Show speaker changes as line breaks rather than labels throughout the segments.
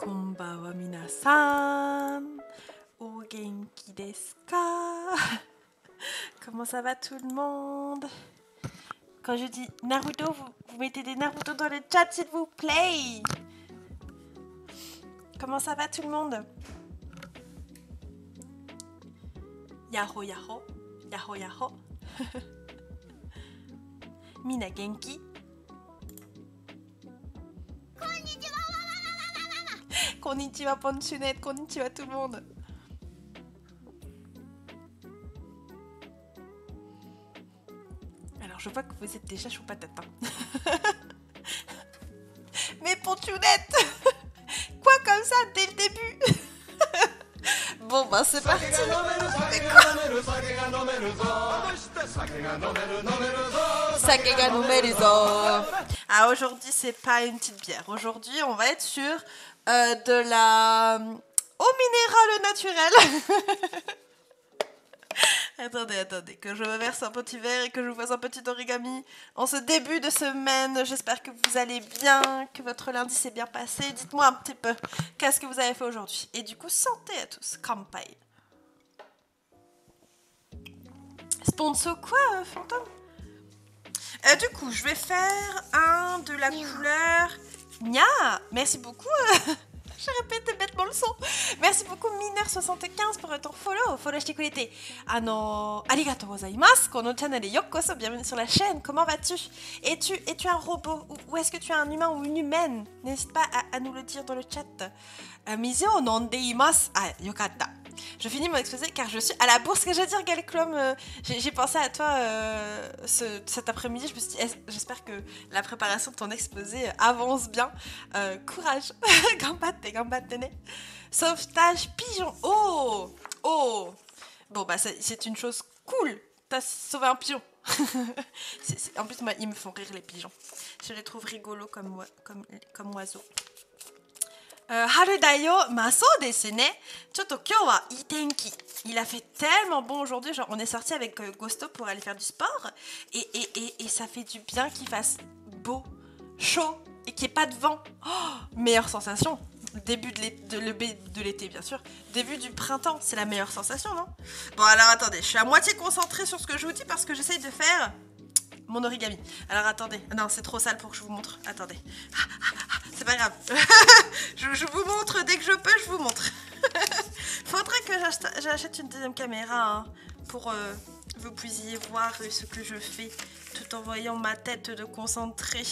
Konbanwa minasan. O genki desu ka? Comment ça va tout le monde? Quand je dis Naruto, vous mettez des Naruto dans le chat s'il vous plaît. Comment ça va tout le monde? Yaho yaho, yaho yaho. Mina genki? Konnichiwa Ponchunette, konnichiwa tout le monde. Alors je vois que vous êtes déjà chaud patate. Hein. Mais Ponchunette, quoi comme ça dès le début? Bon bah c'est parti. Sake ga nomeru zo. Ah aujourd'hui c'est pas une petite bière. Aujourd'hui on va être sur de la eau minérale naturelle. Attendez, que je me verse un petit verre et que je vous fasse un petit origami en ce début de semaine. J'espère que vous allez bien, que votre lundi s'est bien passé. Dites-moi un petit peu, qu'est-ce que vous avez fait aujourd'hui? Et du coup, santé à tous. Kampai. Sponsor quoi, Fantôme? Du coup, je vais faire un de la couleur... Nya. Merci beaucoup. J'ai répété bêtement le son. Merci beaucoup Mineur75 pour ton follow. Follow shite kurete. Arigatou gozaimasu. Kono channel yokoso. Bienvenue sur la chaîne. Comment vas-tu? Es-tu un robot ou est-ce que tu es un humain ou une humaine? N'hésite pas à nous le dire dans le chat. Mizu o nonde imasu. Ah, yokatta. Je finis mon exposé car je suis à la bourse. Que je veux dire, Galclom, j'ai pensé à toi cet après-midi. Je me suis dit, j'espère que la préparation de ton exposé avance bien. Courage. Gambatte, ne. Sauvetage pigeon. Oh. Bon, bah, c'est une chose cool. T'as sauvé un pigeon. En plus, moi, ils me font rire, les pigeons. Je les trouve rigolos comme oiseaux. Haru dayo, maso desu ne. Choto kyou wa ii tenki. Il a fait tellement bon aujourd'hui, genre on est sorti avec Gosto pour aller faire du sport et ça fait du bien qu'il fasse beau, chaud et qu'il n'y ait pas de vent. Oh, meilleure sensation. Début de l'été bien sûr. Début du printemps, c'est la meilleure sensation, non? Bon alors attendez, je suis à moitié concentrée sur ce que je vous dis parce que j'essaye de faire mon origami. Alors attendez, non c'est trop sale pour que je vous montre. Attendez. C'est pas grave. je vous montre dès que je peux, je vous montre. Faudrait que j'achète une deuxième caméra hein, pour vous puissiez voir ce que je fais tout en voyant ma tête de concentrée.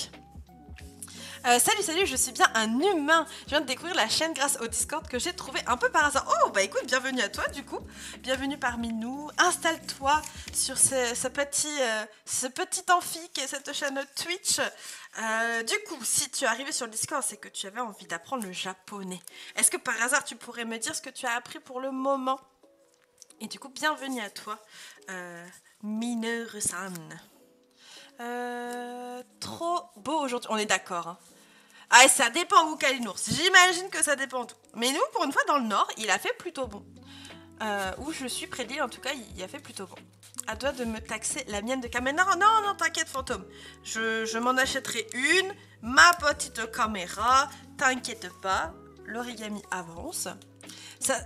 Salut, je suis bien un humain. Je viens de découvrir la chaîne grâce au Discord que j'ai trouvé un peu par hasard. Oh, bah écoute, bienvenue à toi du coup. Bienvenue parmi nous. Installe-toi sur ce petit amphi qui est cette chaîne Twitch. Du coup, si tu es arrivé sur le Discord, c'est que tu avais envie d'apprendre le japonais. Est-ce que par hasard, tu pourrais me dire ce que tu as appris pour le moment? Et du coup, bienvenue à toi, Mineur-san. Trop beau aujourd'hui. On est d'accord. Hein. Ah, ça dépend où Kalinours. J'imagine que ça dépend d'où. Mais nous, pour une fois, dans le nord, il a fait plutôt bon. Où je suis près de l'île, en tout cas, il a fait plutôt bon. À toi de me taxer la mienne de caméra. Non, t'inquiète, fantôme. Je m'en achèterai une. Ma petite caméra. T'inquiète pas. L'origami avance.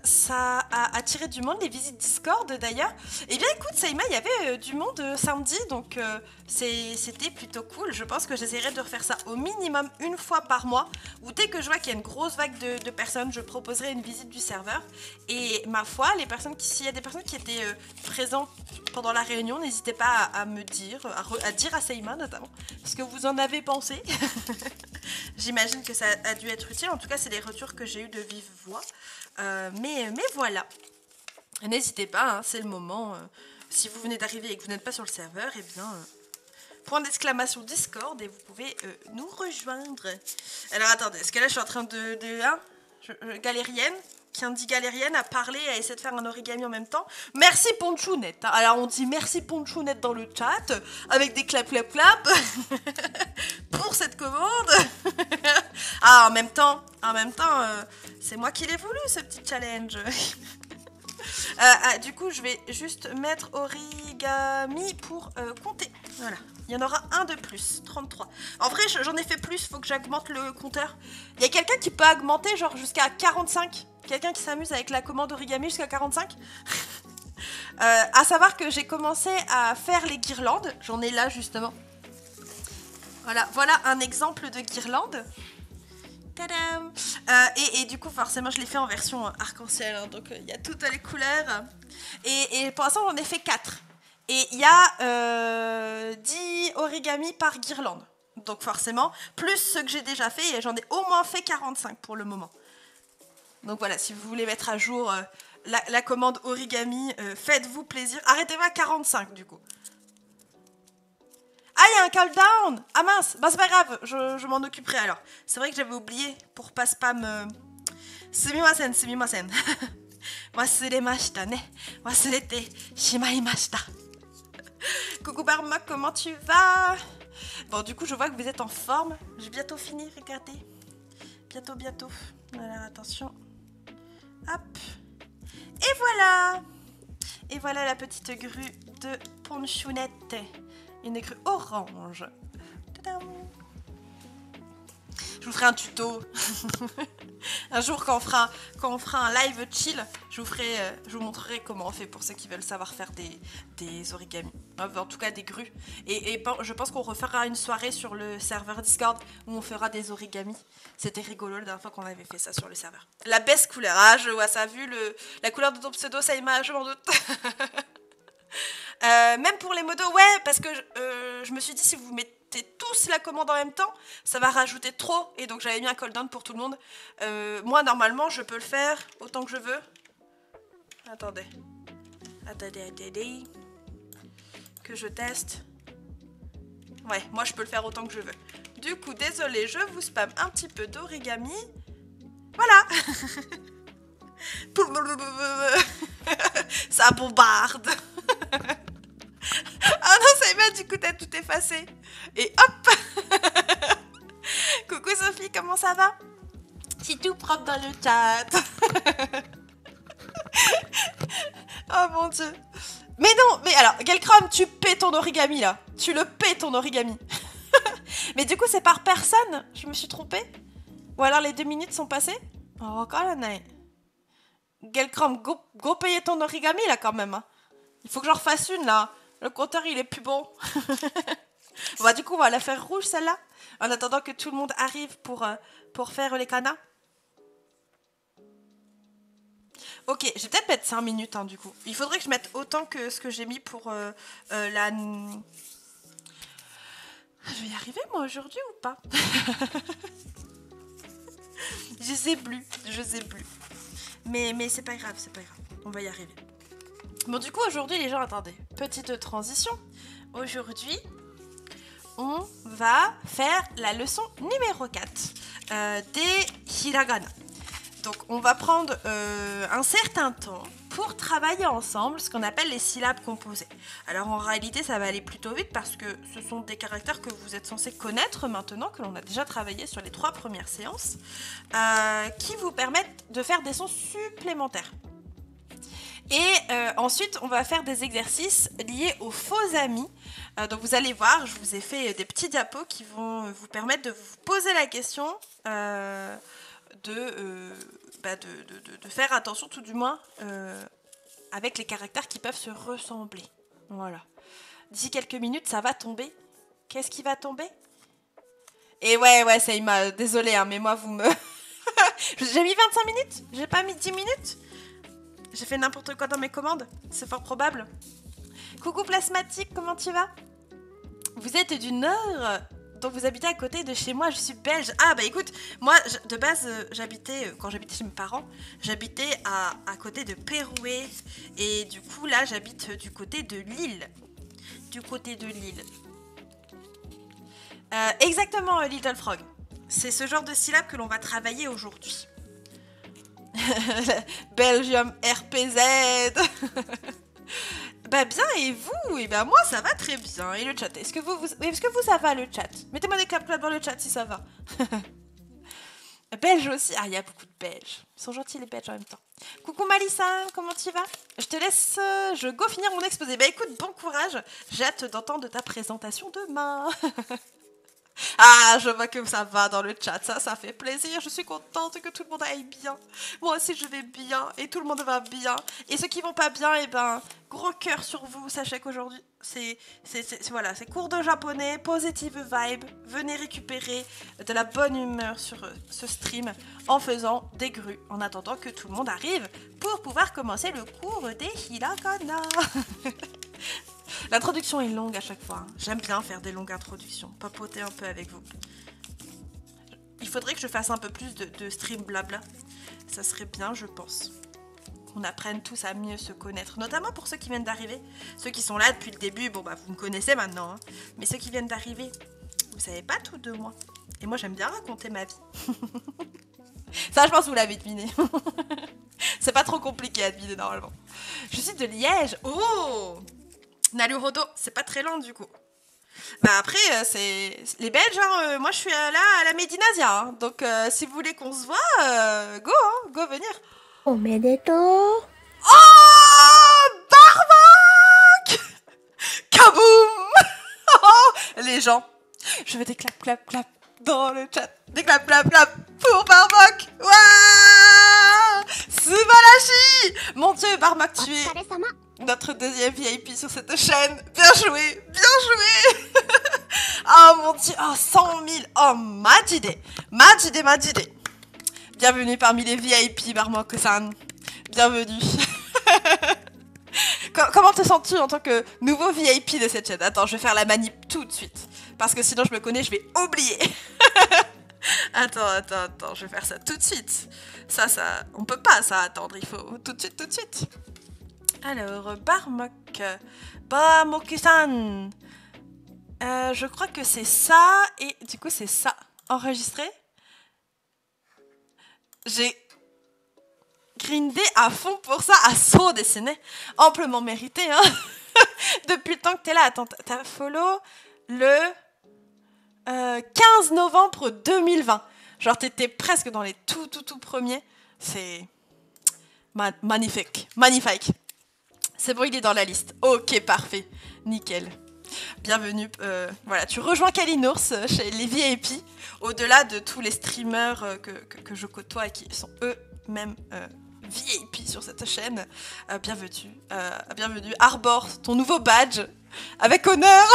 Ça a attiré du monde, les visites Discord d'ailleurs. Et bien écoute Saïma, il y avait du monde samedi, donc c'était plutôt cool. Je pense que j'essaierai de refaire ça au minimum une fois par mois, ou dès que je vois qu'il y a une grosse vague de personnes, je proposerai une visite du serveur. Et ma foi, s'il y a des personnes qui étaient présentes pendant la réunion, n'hésitez pas à me dire, à dire à Saïma notamment, ce que vous en avez pensé. J'imagine que ça a dû être utile, en tout cas c'est les retours que j'ai eu de vive voix. Mais voilà, n'hésitez pas, hein, c'est le moment. Si vous venez d'arriver et que vous n'êtes pas sur le serveur, eh bien, point d'exclamation Discord et vous pouvez nous rejoindre. Alors attendez, est-ce que là je suis en train galérienne, qui dit galérienne, à parler, à essayer de faire un origami en même temps. Merci Ponchounette. Alors on dit merci Ponchounette dans le chat, avec des clap pour cette commande. Ah, en même temps, c'est moi qui l'ai voulu ce petit challenge. Du coup, je vais juste mettre origami pour compter. Voilà. Il y en aura un de plus, 33. En vrai, j'en ai fait plus, faut que j'augmente le compteur. Il y a quelqu'un qui peut augmenter genre jusqu'à 45. Quelqu'un qui s'amuse avec la commande origami jusqu'à 45. À savoir que j'ai commencé à faire les guirlandes. J'en ai là justement. Voilà un exemple de guirlande. Tadam. Et du coup, forcément, je l'ai fait en version arc-en-ciel. Hein, donc, il y a toutes les couleurs. Et pour l'instant, j'en ai fait 4. Et il y a 10 origamis par guirlande. Donc, forcément, plus ceux que j'ai déjà fait. Et j'en ai au moins fait 45 pour le moment. Donc, voilà, si vous voulez mettre à jour la commande origami, faites-vous plaisir. Arrêtez-vous à 45, du coup. Ah, il y a un call down. Ah mince, bah c'est pas grave, je m'en occuperai alors. C'est vrai que j'avais oublié pour pas spam. Sumimasen. Wasuremashita ne. Wasurete shimaimashita. Coucou Barma, comment tu vas? Bon, du coup, je vois que vous êtes en forme. J'ai bientôt fini, regardez. Bientôt. Alors, attention. Hop. Et voilà la petite grue de Ponchounette. Une grue orange. Tadam. Je vous ferai un tuto. Un jour, quand on fera un live chill, je vous montrerai comment on fait pour ceux qui veulent savoir faire des origamis. En tout cas, des grues. Et je pense qu'on refera une soirée sur le serveur Discord où on fera des origamis. C'était rigolo la dernière fois qu'on avait fait ça sur le serveur. La best couleur. Ah, je vois ça. Vu la couleur de ton pseudo, ça y m'a, je m'en doute. Même pour les modos, ouais, parce que je me suis dit, si vous mettez tous la commande en même temps, ça va rajouter trop, et donc j'avais mis un cooldown pour tout le monde. Moi, normalement, je peux le faire autant que je veux. Attendez, que je teste. Ouais, moi, je peux le faire autant que je veux. Du coup, désolé, je vous spam un petit peu d'origami. Voilà. Ça bombarde. Ah non, ça y va, du coup t'as tout effacé. Et hop. Coucou Sophie, comment ça va? C'est tout propre dans le chat. Oh mon dieu. Mais non, mais alors, Gelcrom, tu paies ton origami là. Tu le paies ton origami. Mais du coup, c'est par personne. Je me suis trompée. Ou alors les 2 minutes sont passées. Oh, quand même. Gelcrom, go payer ton origami là quand même. Hein. Il faut que j'en refasse une là. Le compteur il est plus bon. Bah, du coup, on va la faire rouge celle-là. En attendant que tout le monde arrive pour faire les canas. Ok, je vais peut-être mettre 5 minutes hein, du coup. Il faudrait que je mette autant que ce que j'ai mis pour la... Je vais y arriver moi aujourd'hui ou pas? Je sais plus. Mais c'est pas grave, On va y arriver. Bon, du coup, aujourd'hui, les gens, attendez. Petite transition. Aujourd'hui, on va faire la leçon numéro 4 des hiragana. Donc, on va prendre un certain temps pour travailler ensemble ce qu'on appelle les syllabes composées. Alors, en réalité, ça va aller plutôt vite parce que ce sont des caractères que vous êtes censés connaître maintenant, que l'on a déjà travaillé sur les 3 premières séances, qui vous permettent de faire des sons supplémentaires. Et ensuite, on va faire des exercices liés aux faux amis. Donc, vous allez voir, je vous ai fait des petits diapos qui vont vous permettre de vous poser la question de faire attention, tout du moins, avec les caractères qui peuvent se ressembler. Voilà. D'ici quelques minutes, ça va tomber. Qu'est-ce qui va tomber? Et ouais, ça il m'a... Désolée, hein, mais moi, vous me... J'ai mis 25 minutes? J'ai pas mis 10 minutes? J'ai fait n'importe quoi dans mes commandes, c'est fort probable. Coucou Plasmatique, comment tu vas? Vous êtes du Nord, donc vous habitez à côté de chez moi, je suis belge. Ah bah écoute, moi de base j'habitais, quand j'habitais chez mes parents, j'habitais à côté de Pérouet. Et du coup là j'habite du côté de Lille. Exactement Little Frog. C'est ce genre de syllabes que l'on va travailler aujourd'hui. Belgium RPZ. Bah bien, et vous? Et ben moi ça va très bien. Et le chat, est-ce que vous ça va le chat? Mettez-moi des claps dans le chat si ça va. Belges aussi. Ah, il y a beaucoup de Belges. Ils sont gentils les Belges en même temps. Coucou Malissa, comment tu vas? Je te laisse, je go finir mon exposé. Bah écoute, bon courage. J'ai hâte d'entendre ta présentation demain. Ah, je vois que ça va dans le chat, ça fait plaisir, je suis contente que tout le monde aille bien. Moi aussi je vais bien, et tout le monde va bien. Et ceux qui vont pas bien, eh ben, gros cœur sur vous, sachez qu'aujourd'hui, voilà, c'est cours de japonais, positive vibe, venez récupérer de la bonne humeur sur ce stream en faisant des grues, en attendant que tout le monde arrive pour pouvoir commencer le cours des hiragana. L'introduction est longue à chaque fois. J'aime bien faire des longues introductions, papoter un peu avec vous. Il faudrait que je fasse un peu plus de stream blabla. Ça serait bien, je pense. Qu'on apprenne tous à mieux se connaître, notamment pour ceux qui viennent d'arriver. Ceux qui sont là depuis le début, bon bah vous me connaissez maintenant. Hein. Mais ceux qui viennent d'arriver, vous savez pas tout de moi. Et moi j'aime bien raconter ma vie. Ça je pense que vous l'avez deviné. C'est pas trop compliqué à deviner normalement. Je suis de Liège. Oh! Naruhodo, c'est pas très long du coup. Bah après, c'est les Belges, hein, moi je suis là à la Medinasia, hein, donc si vous voulez qu'on se voit, go venir.
Omedeto.
Oh Barmak Kaboum. Oh, les gens, je veux des clap dans le chat. Des clap pour Barmak. Waouh Subarashi. Mon dieu, Barmak, tu es notre deuxième VIP sur cette chaîne. Bien joué. Oh mon dieu, oh 100 000. Oh majide. Bienvenue parmi les VIP, Barmak-san. Bienvenue. Comment te sens-tu en tant que nouveau VIP de cette chaîne? Attends, je vais faire la manip tout de suite. Parce que sinon je me connais, je vais oublier. Attends, je vais faire ça tout de suite. Ça, on peut pas ça attendre, il faut tout de suite. Alors, Barmak-san. Je crois que c'est ça, et du coup c'est ça. Enregistré. J'ai grindé à fond pour ça, à saut dessiné. Amplement mérité, hein. Depuis le temps que t'es là. Attends, t'as follow le 15 novembre 2020. Genre t'étais presque dans les tout premiers. C'est magnifique. C'est bon, il est dans la liste. Ok, parfait. Nickel. Bienvenue. Voilà, tu rejoins Kalinours chez les VIP. Au-delà de tous les streamers que je côtoie et qui sont eux-mêmes VIP sur cette chaîne. Bienvenue. Arbor, ton nouveau badge. Avec honneur.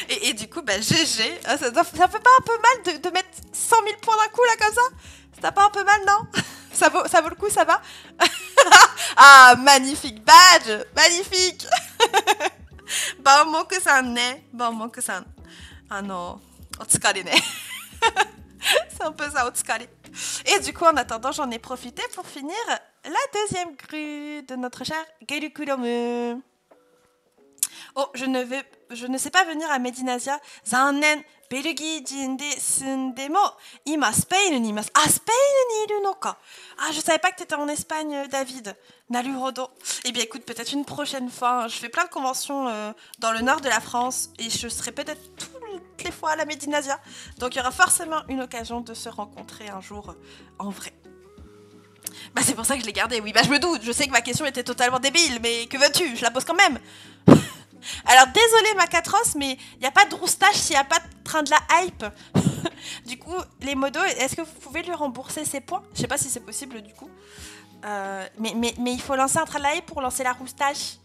et du coup, bah GG. Ça fait pas un peu mal de mettre 100 000 points d'un coup là comme ça? Ça pas un peu mal, non? Ça vaut le coup, ça va? Ah, magnifique badge! Magnifique! Barmak-san ne. Ah non. Otsukare ne. C'est un peu ça, otsukare. Et du coup, en attendant, j'en ai profité pour finir la deuxième grue de notre cher Gerukuromu. Oh, je ne sais pas venir à Medinasia. Zannen. ベルギー人で住んでも今スペインにいます。Ah, スペインにいるのか。Ah, je savais pas que tu étais en Espagne, David. Naruhodo. Eh bien, écoute, peut-être une prochaine fois. Je fais plein de conventions dans le nord de la France et je serai peut-être toutes les fois à la Medinasia. Donc, il y aura forcément une occasion de se rencontrer un jour en vrai. Bah, c'est pour ça que je l'ai gardé. Oui, bah, je me doute. Je sais que ma question était totalement débile, mais que veux-tu? Je la pose quand même. Alors désolé Macatros, mais il n'y a pas de roustache s'il n'y a pas de train de la hype. Du coup, les modos, est-ce que vous pouvez lui rembourser ses points? Je sais pas si c'est possible du coup. Mais il faut lancer un train de la hype pour lancer la roustache.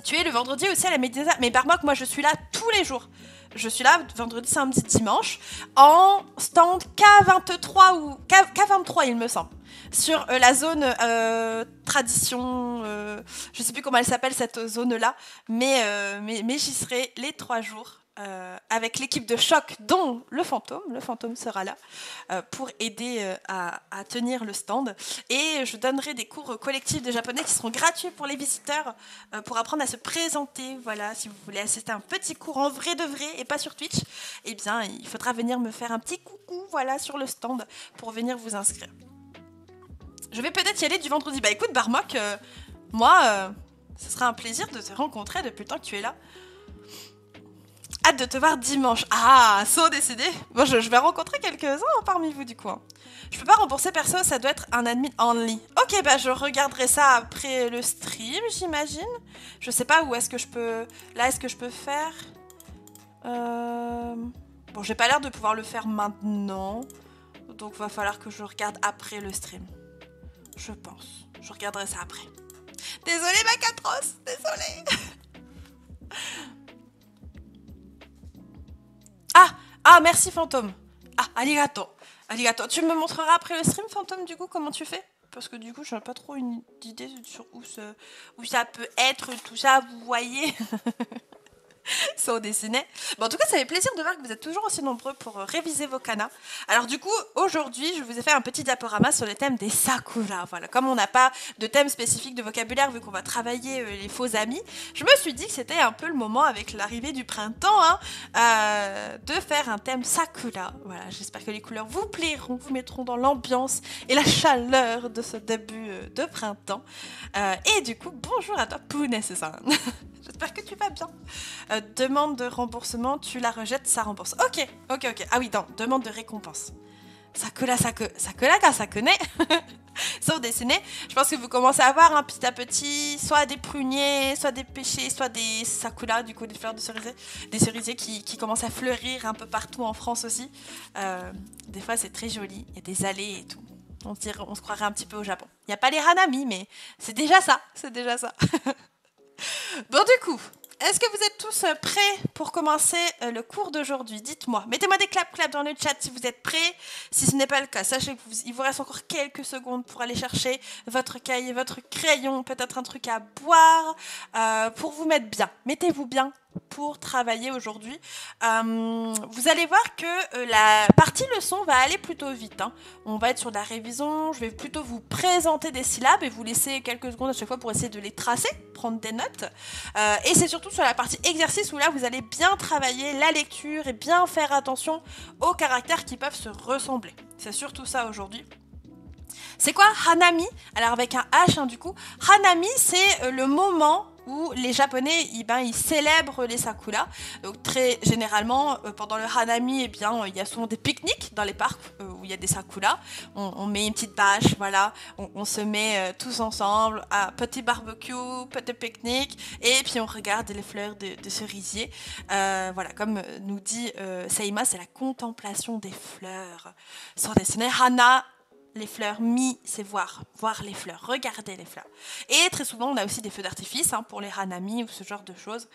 Tu es le vendredi aussi à la Médina. Mais Barmak, moi je suis là tous les jours. Je suis là vendredi, samedi, dimanche en stand K23 ou K23 il me semble. Sur la zone tradition, je sais plus comment elle s'appelle cette zone-là, mais j'y serai les 3 jours avec l'équipe de choc, dont le fantôme sera là pour aider à tenir le stand. Et je donnerai des cours collectifs de japonais qui seront gratuits pour les visiteurs pour apprendre à se présenter. Voilà, si vous voulez assister à un petit cours en vrai de vrai et pas sur Twitch, eh bien il faudra venir me faire un petit coucou voilà, sur le stand pour venir vous inscrire. Je vais peut-être y aller du vendredi. Bah écoute Barmak, moi, ce sera un plaisir de te rencontrer depuis le temps que tu es là. hâte de te voir dimanche. Ah, so décidé. Bon, je vais rencontrer quelques-uns parmi vous du coup. Hein. Je peux pas rembourser perso, ça doit être un admin only. Ok, bah je regarderai ça après le stream, j'imagine. Je sais pas où est-ce que je peux... Là, est-ce que je peux faire... Bon, j'ai pas l'air de pouvoir le faire maintenant. Donc, va falloir que je regarde après le stream. Je pense. Je regarderai ça après. Désolée, Macatros. Désolée. Ah, merci, Fantôme. Ah, arigato. Arigato. Tu me montreras après le stream, Fantôme, du coup, comment tu fais? Parce que du coup, j'ai pas trop une idée sur où ça peut être, tout ça, vous voyez. Sans dessiner. Bon, en tout cas, ça fait plaisir de voir que vous êtes toujours aussi nombreux pour réviser vos kanas. Alors du coup, aujourd'hui, je vous ai fait un petit diaporama sur le thème des sakura. Voilà, comme on n'a pas de thème spécifique de vocabulaire, vu qu'on va travailler les faux amis, je me suis dit que c'était un peu le moment, avec l'arrivée du printemps, de faire un thème sakura. Voilà, j'espère que les couleurs vous plairont, vous mettront dans l'ambiance et la chaleur de ce début de printemps. Et du coup, bonjour à toi, Pounet, c'est ça. J'espère que tu vas bien. Demande de remboursement, tu la rejettes, ça rembourse. Ok. Ah oui, non, demande de récompense. Sakura, ça connaît. Sans dessiner, je pense que vous commencez à voir petit à petit, soit des pruniers, soit des pêchers, soit des sakura, du coup des fleurs de cerisier, des cerisiers qui commencent à fleurir un peu partout en France aussi. Des fois, c'est très joli, il y a des allées et tout. On se croirait un petit peu au Japon. Il n'y a pas les hanami, mais c'est déjà ça. Bon, du coup, est-ce que vous êtes tous prêts pour commencer le cours d'aujourd'hui? Dites-moi. Mettez-moi des claps dans le chat si vous êtes prêts. Si ce n'est pas le cas, sachez qu'il vous reste encore quelques secondes pour aller chercher votre cahier, votre crayon, peut-être un truc à boire, pour vous mettre bien. Mettez-vous bien pour travailler aujourd'hui. Vous allez voir que la partie leçon va aller plutôt vite. Hein. On va être sur la révision. Je vais plutôt vous présenter des syllabes et vous laisser quelques secondes à chaque fois pour essayer de les tracer, prendre des notes. Et c'est surtout sur la partie exercice où là, vous allez bien travailler la lecture et bien faire attention aux caractères qui peuvent se ressembler. C'est surtout ça aujourd'hui. C'est quoi Hanami? Alors avec un H, hein, du coup. Hanami, c'est le moment où les Japonais, ils célèbrent les sakura. Donc très généralement, pendant le Hanami, il y a souvent des pique-niques dans les parcs où il y a des sakura. On met une petite bâche, voilà. On se met tous ensemble à petit barbecue, petit pique-nique, et puis on regarde les fleurs de cerisier. Voilà, comme nous dit Seima, c'est la contemplation des fleurs. Sans dessiner, Hana. Les fleurs, mi, c'est voir les fleurs, regarder les fleurs. Et très souvent, on a aussi des feux d'artifice pour les hanami ou ce genre de choses.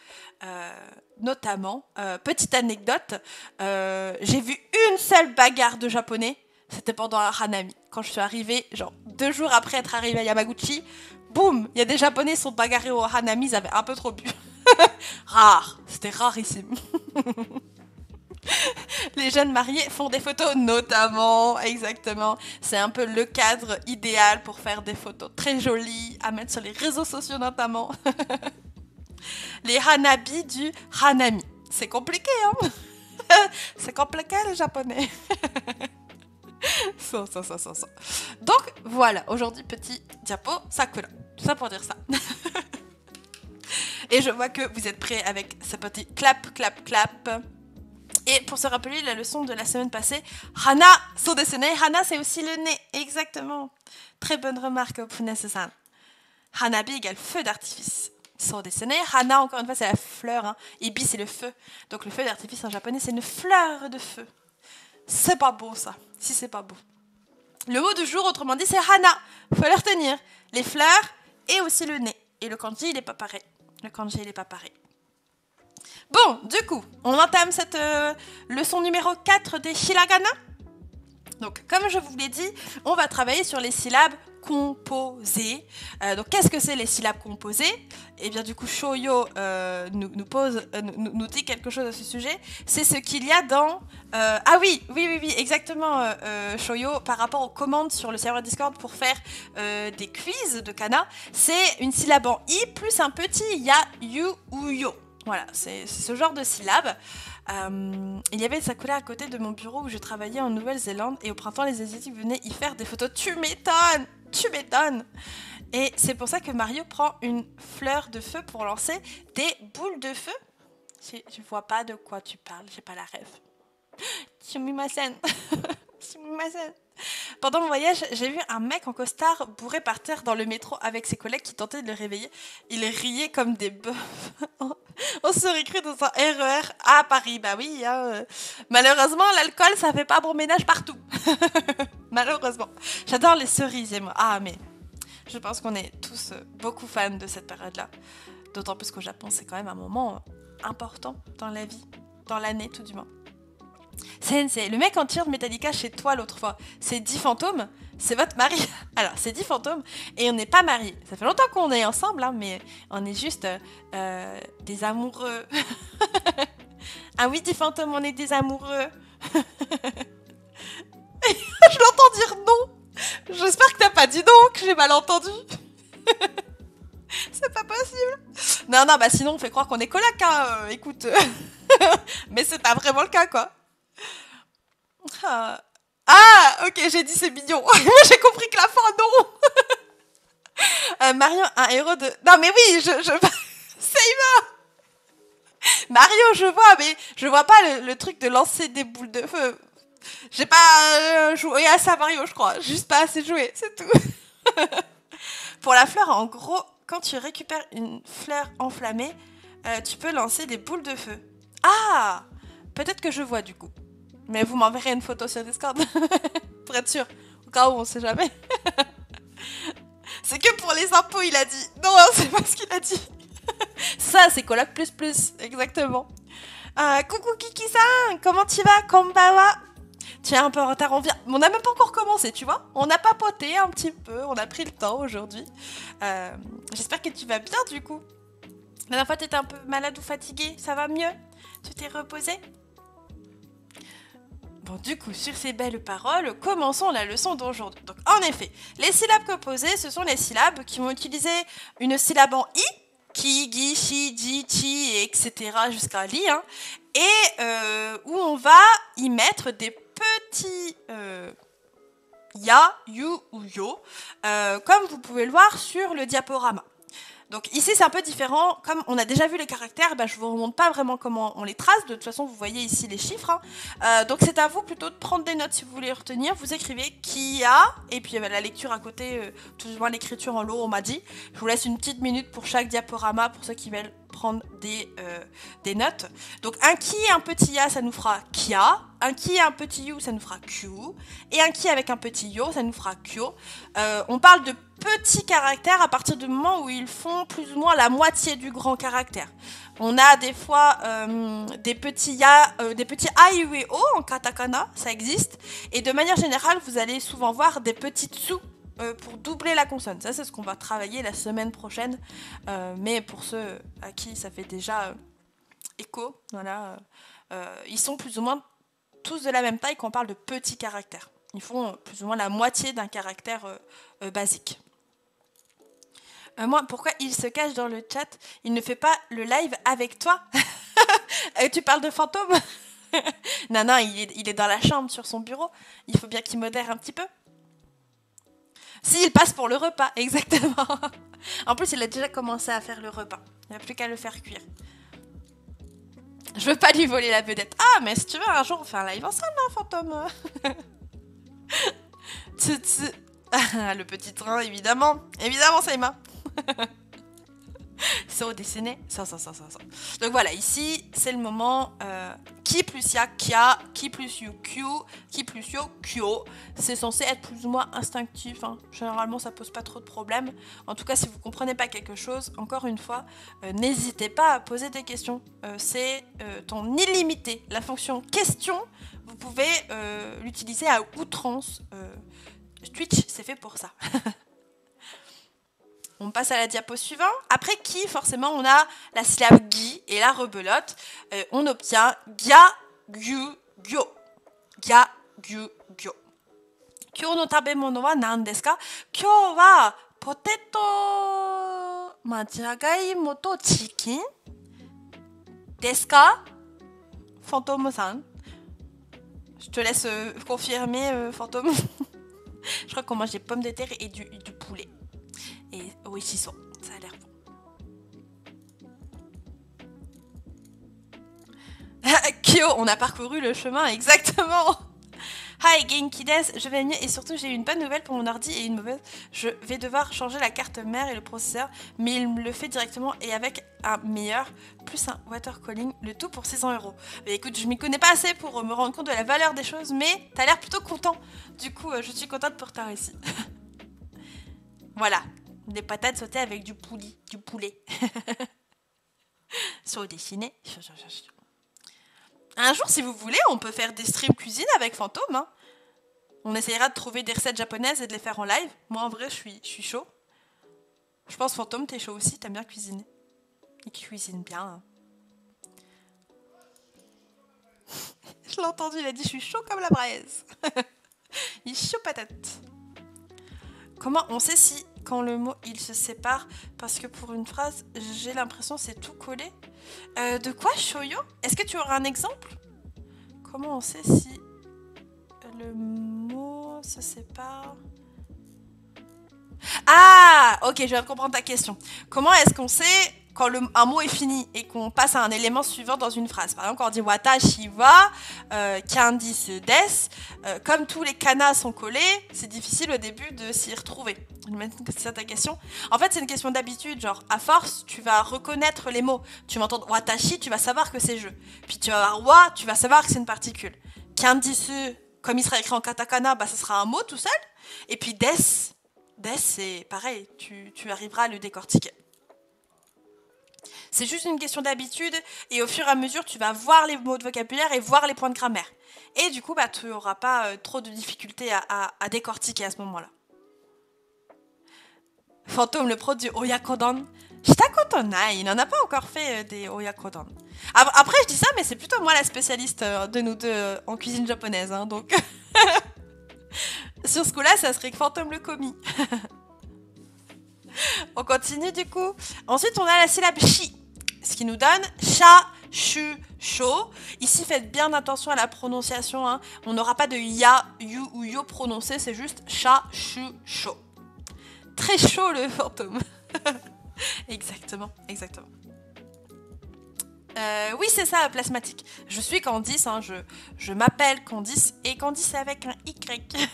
Notamment, petite anecdote, j'ai vu une seule bagarre de japonais, c'était pendant un hanami. Quand je suis arrivée, genre 2 jours après être arrivée à Yamaguchi, boum, il y a des japonais qui sont bagarrés au hanami, ils avaient un peu trop bu. Rare, c'était rarissime. Les jeunes mariés font des photos, notamment, exactement. C'est un peu le cadre idéal pour faire des photos très jolies, à mettre sur les réseaux sociaux notamment. Les hanabi du hanami. C'est compliqué, hein. C'est compliqué, les japonais. Ça. Donc, voilà, aujourd'hui, petit diapo sakura. Tout ça pour dire ça. Et je vois que vous êtes prêts avec ce petit clap. Et pour se rappeler la leçon de la semaine passée, Hana, so desene, Hana c'est aussi le nez, exactement. Très bonne remarque, Punese-san. Hanabi égale feu d'artifice. So desene, Hana encore une fois c'est la fleur, hein. Ibi c'est le feu. Donc le feu d'artifice en japonais c'est une fleur de feu. C'est pas beau ça, si c'est pas beau. Le mot du jour autrement dit c'est Hana, faut le retenir. Les fleurs et aussi le nez. Et le kanji il est pas pareil. Bon, du coup, on entame cette leçon numéro 4 des hiragana. Donc, comme je vous l'ai dit, on va travailler sur les syllabes composées. Donc, qu'est-ce que c'est les syllabes composées? Eh bien, du coup, Shoyo nous dit quelque chose à ce sujet. C'est ce qu'il y a dans... Ah oui, exactement, Shoyo, par rapport aux commandes sur le serveur Discord pour faire des quiz de kana, c'est une syllabe en i plus un petit ya, yu ou yo. Voilà, c'est ce genre de syllabes. Il y avait Sakura à côté de mon bureau où je travaillais en Nouvelle-Zélande et au printemps, les Asiatiques venaient y faire des photos. Tu m'étonnes. Et c'est pour ça que Mario prend une fleur de feu pour lancer des boules de feu. Je vois pas de quoi tu parles, j'ai pas la rêve. Sumimasen. Sumimasen. Pendant mon voyage, j'ai vu un mec en costard bourré par terre dans le métro avec ses collègues qui tentaient de le réveiller. Il riait comme des bœufs. On serait cru dans un RER à Paris. Bah oui, hein. Malheureusement, l'alcool, ça fait pas bon ménage partout. Malheureusement. J'adore les cerises et moi. Ah, mais je pense qu'on est tous beaucoup fans de cette période-là. D'autant plus qu'au Japon, c'est quand même un moment important dans la vie. Dans l'année, tout du moins. Sensei, le mec en t-shirt Metallica chez toi l'autre fois, c'est 10 fantômes, c'est votre mari. Alors, c'est 10 fantômes et on n'est pas mariés. Ça fait longtemps qu'on est ensemble, hein, mais on est juste des amoureux. Ah oui, 10 fantômes, on est des amoureux. Je l'entends dire non. J'espère que t'as pas dit non, que j'ai mal entendu. C'est pas possible. Non, bah sinon on fait croire qu'on est coloc, hein, écoute. Mais c'est pas vraiment le cas, quoi. Ok, j'ai dit c'est mignon. Moi j'ai compris que la fin, non. Mario, un héros de... Non mais oui, c'est Ima. Mario, je vois, mais je vois pas le truc de lancer des boules de feu. J'ai pas joué à ça, Mario, je crois. Juste pas assez joué, c'est tout. Pour la fleur, en gros, quand tu récupères une fleur enflammée, tu peux lancer des boules de feu. Ah, peut-être que je vois du coup. Mais vous m'enverrez une photo sur Discord. Pour être sûr. Au cas où, on sait jamais. C'est que pour les impôts, il a dit. Non, c'est pas ce qu'il a dit. Ça, c'est coloc plus. Exactement. Coucou Kiki-san, comment tu vas? Konbawa. Tu es un peu en retard, on n'a même pas encore commencé, tu vois. On a papoté un petit peu, on a pris le temps aujourd'hui. J'espère que tu vas bien du coup. La dernière fois, tu étais un peu malade ou fatiguée, ça va mieux? Tu t'es reposé? Bon, du coup, sur ces belles paroles, commençons la leçon d'aujourd'hui. Donc, en effet, les syllabes composées, ce sont les syllabes qui vont utiliser une syllabe en i, ki, gi, shi, ji, chi, etc. jusqu'à li, hein, et où on va y mettre des petits ya, yu ou yo, comme vous pouvez le voir sur le diaporama. Donc ici c'est un peu différent, comme on a déjà vu les caractères, je ne vous remonte pas vraiment comment on les trace, de toute façon vous voyez ici les chiffres, hein. Donc c'est à vous plutôt de prendre des notes si vous voulez les retenir, vous écrivez Kia, et puis la lecture à côté, tout du moins l'écriture en lot on m'a dit. Je vous laisse une petite minute pour chaque diaporama pour ceux qui veulent prendre des notes. Donc un ki et un petit ya ça nous fera Kia, un ki et un petit yu ça nous fera Kyu, et un ki avec un petit yo ça nous fera Kyo. On parle de petits caractères à partir du moment où ils font plus ou moins la moitié du grand caractère. On a des fois des petits a, u et o en katakana, ça existe. Et de manière générale, vous allez souvent voir des petits tsu pour doubler la consonne. Ça, c'est ce qu'on va travailler la semaine prochaine. Mais pour ceux à qui ça fait déjà écho, voilà, ils sont plus ou moins tous de la même taille quand on parle de petits caractères. Ils font plus ou moins la moitié d'un caractère basique. Moi, pourquoi il se cache dans le chat? Il ne fait pas le live avec toi? Tu parles de fantôme? Non, il est dans la chambre sur son bureau. Il faut bien qu'il modère un petit peu. Si, il passe pour le repas, exactement. En plus, il a déjà commencé à faire le repas. Il n'y a plus qu'à le faire cuire. Je veux pas lui voler la vedette. Ah, mais si tu veux, un jour, on fait un live ensemble, hein, fantôme. Le petit train, évidemment. Évidemment, Saïma. So dessiné. Ça. Donc voilà, ici, c'est le moment ki plus ya, kia, ki plus yu, kyu, ki plus yo, kyo. C'est censé être plus ou moins instinctif, hein. Généralement, ça pose pas trop de problèmes. En tout cas, si vous comprenez pas quelque chose, encore une fois, n'hésitez pas à poser des questions. C'est ton illimité. La fonction question, vous pouvez l'utiliser à outrance. Twitch, c'est fait pour ça. On passe à la diapo suivante. Après qui, forcément, on a la syllabe gi et la rebelote. On obtient gya, gyu, gyo. Gya, gyu, gyo. Kyou no tabemono wa nan desu ka? Kyou wa poteto, jagaimo to chicken desu ka? Fantôme-san. Je te laisse confirmer, fantôme. Je crois qu'on mange des pommes de terre et du poulet. Et oui, ça a l'air bon. Shoyo, on a parcouru le chemin exactement. Hi Genki Des, je vais mieux et surtout j'ai une bonne nouvelle pour mon ordi et une mauvaise. Je vais devoir changer la carte mère et le processeur, mais il me le fait directement et avec un meilleur, plus un water cooling, le tout pour 600 €. Mais écoute, je m'y connais pas assez pour me rendre compte de la valeur des choses, mais t'as l'air plutôt content. Du coup, je suis contente pour ta réussite. Voilà, des patates sautées avec du poulet. Sur dessiné. Un jour, si vous voulez, on peut faire des streams cuisine avec Fantôme. Hein. On essayera de trouver des recettes japonaises et de les faire en live. Moi, en vrai, je suis chaud. Je pense, Fantôme, t'es chaud aussi. T'aimes bien cuisiner. Il cuisine bien. Hein. Je l'ai entendu, il a dit « Je suis chaud comme la braise ». Il est chaud patate. Comment on sait si, quand le mot il se sépare, parce que pour une phrase, j'ai l'impression c'est tout collé. De quoi, Shoyo? Est-ce que tu auras un exemple? Comment on sait si le mot se sépare? Ah, ok, je viens de comprendre ta question. Comment est-ce qu'on sait quand un mot est fini et qu'on passe à un élément suivant dans une phrase? Par exemple, quand on dit watashi wa, kandi se des, comme tous les kanas sont collés, c'est difficile au début de s'y retrouver. J'imagine que c'est ça ta question. En fait, c'est une question d'habitude. Genre, à force, tu vas reconnaître les mots. Tu vas entendre watashi, tu vas savoir que c'est je. Puis tu vas avoir wa, tu vas savoir que c'est une particule. Kandi se, comme il sera écrit en katakana, bah, ça sera un mot tout seul. Et puis des, c'est pareil, tu arriveras à le décortiquer. C'est juste une question d'habitude et au fur et à mesure, tu vas voir les mots de vocabulaire et voir les points de grammaire. Et du coup, bah, tu n'auras pas trop de difficultés à décortiquer à ce moment-là. Fantôme, le pro du Oyakodon. Shitakotonai, il n'en a pas encore fait des Oyakodon. Après, je dis ça, mais c'est plutôt moi la spécialiste de nous deux en cuisine japonaise. Hein, donc, sur ce coup-là, ça serait Fantôme le commis. On continue du coup. Ensuite, on a la syllabe shi, ce qui nous donne sha, shu, sho. Ici, faites bien attention à la prononciation. Hein. On n'aura pas de ya, yu ou yo prononcé, c'est juste sha, shu, sho. Très chaud le fantôme. Exactement. Oui, c'est ça, plasmatique. Je suis Candice, hein, je m'appelle Candice, et Candice c'est avec un Y.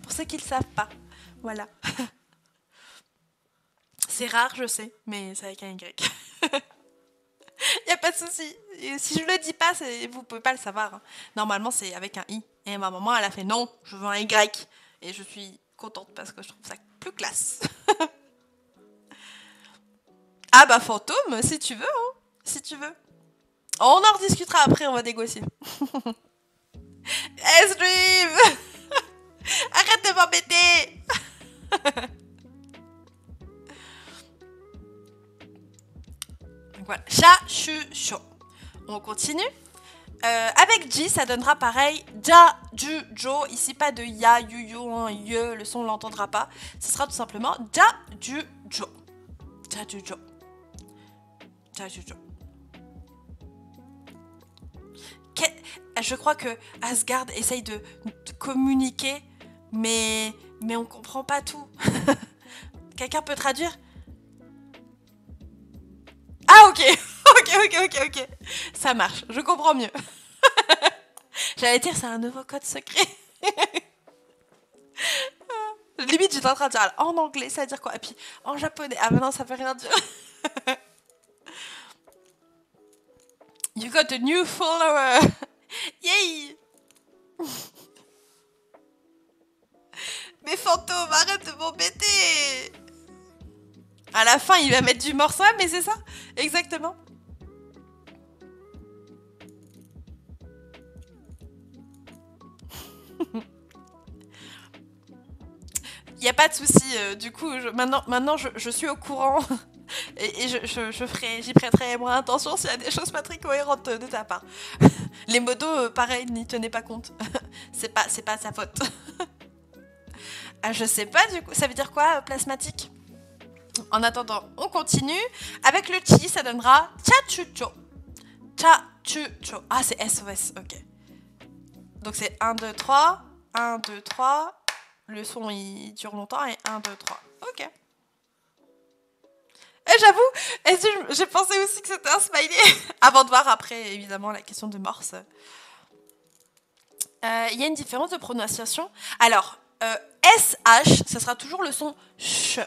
Pour ceux qui ne le savent pas. Voilà. C'est rare, je sais, mais c'est avec un Y. Y a pas de souci. Si je le dis pas, vous pouvez pas le savoir. Hein. Normalement, c'est avec un I. Et ma maman, elle a fait non, je veux un Y. Et je suis contente parce que je trouve ça plus classe. Ah bah fantôme, si tu veux, hein. Si tu veux. On en rediscutera après, on va négocier. S-Dream. Arrête de m'embêter. Voilà. Sha, shu, sho. On continue. Avec J, ça donnera pareil. Ja, ju, jo. Ici, pas de ya, yu, yo, hein, ye. Le son, on l'entendra pas. Ce sera tout simplement ja, ju, jo. Ja, ju, jo. Ja, ju, jo. Je crois que Asgard essaye de communiquer, mais on comprend pas tout. Quelqu'un peut traduire? Ah ok. Ok. Ça marche, je comprends mieux. J'allais dire c'est un nouveau code secret. Limite j'étais en train de dire en anglais ça veut dire quoi? Et puis en japonais, ah maintenant ça veut rien dire. You got a new follower. Yay. Mais fantôme, arrête de m'embêter. À la fin, il va mettre du morceau, mais c'est ça, exactement. Il n'y a pas de souci. Du coup, maintenant je suis au courant. Et j'y prêterai moins attention s'il y a des choses pas très cohérentes de ta part. Les modos, pareil, n'y tenez pas compte. C'est pas sa faute. Ah, je sais pas, du coup. Ça veut dire quoi, plasmatique? En attendant, on continue. Avec le chi, ça donnera cha-chu-cho. Cha-chu-cho. Ah, c'est SOS, ok. Donc c'est 1, 2, 3. 1, 2, 3. Le son, il dure longtemps. Et 1, 2, 3. Ok. Et j'avoue, j'ai pensé aussi que c'était un smiley. Avant de voir après, évidemment, la question de morse. Il y a une différence de prononciation. Alors, SH, ça sera toujours le son ch.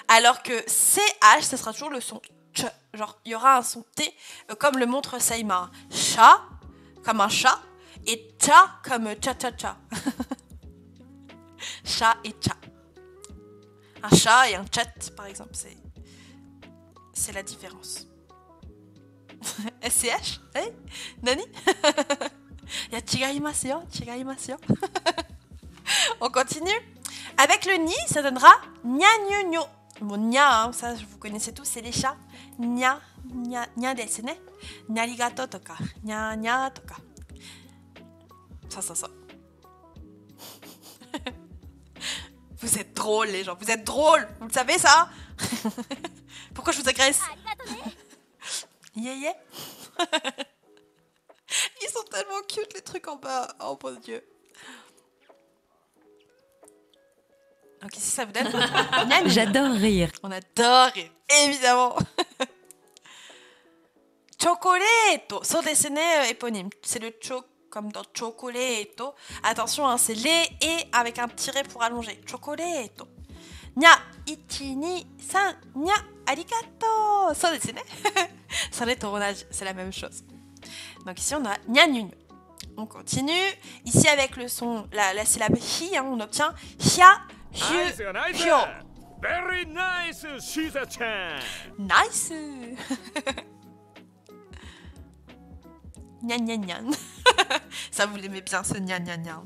Alors que CH, ça sera toujours le son ch. Genre, il y aura un son T, comme le montre Saïma. Chat, comme un chat, et cha, comme cha-cha-cha. Chat et cha. Un chat et un chat, par exemple, c'est la différence. SCH? Hey, Nani? Il y a chigaimasu yo, chigaimasu yo. On continue. Avec le ni, ça donnera nya nyo nyo. Bon, nya, hein, ça vous connaissez tous, c'est les chats. Nya, nya, nya desu ne. Nyarigato toka, nya nya toka. Ça. Vous êtes drôles, les gens, vous êtes drôles. Vous le savez, ça? Pourquoi je vous agresse? Yeah. Ils sont tellement cute, les trucs en bas. Oh mon dieu. Donc ici, ça vous donne...
J'adore rire.
On adore rire, évidemment. Chocoleto. So desu ne, éponyme. C'est le cho comme dans chocoleto. Attention, hein, c'est les et avec un tiret pour allonger. Chocoleto. Nya, ichi, ni, san, nya, arigato. So desu ne. Ça est tournage, c'est la même chose. Donc ici, on a nya nyu. On continue. Ici, avec le son, la syllabe hi, hein, on obtient hia, hyu, hyo.
Very nice, Shiza-chan.
Nice. Nyan nyan nyan. Ça, vous l'aimez bien, ce nyan nyan nyan.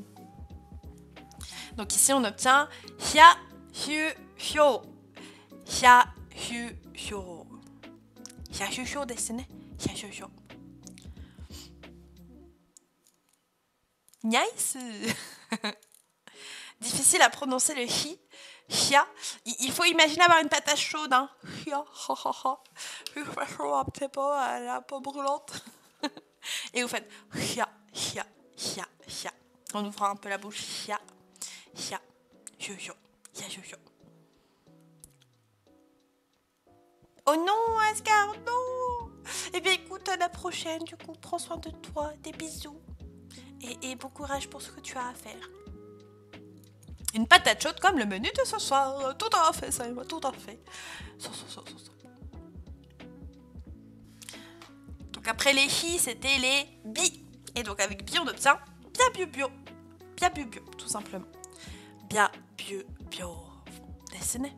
Donc ici, on obtient hia, hyu, hyo. Hia, hyu, hyo. Hia, hyu, hyo desu ne. Hia, hyu, hyo. Nice. Difficile à prononcer le hi. Hia. Il faut imaginer avoir une patate chaude. Hein. Hia, ha, ha, ha. Il fait chaud un petit peu, elle est un peu brûlante. Et vous faites hia, hia, hia, hia. En ouvrant un peu la bouche. Hia, hia, hyo, hyo. Hia, hyo, hyo. Oh non, Asgard, non. Eh bien, écoute, à la prochaine, du coup, prends soin de toi. Des bisous. Et bon courage pour ce que tu as à faire. Une patate chaude comme le menu de ce soir. Tout à fait, ça, tout à fait. Ça. Donc après les hi, c'était les bi. Et donc avec bi, on obtient bia bio bio. Bia bio bio, tout simplement. Bia bio bio. Dessinez.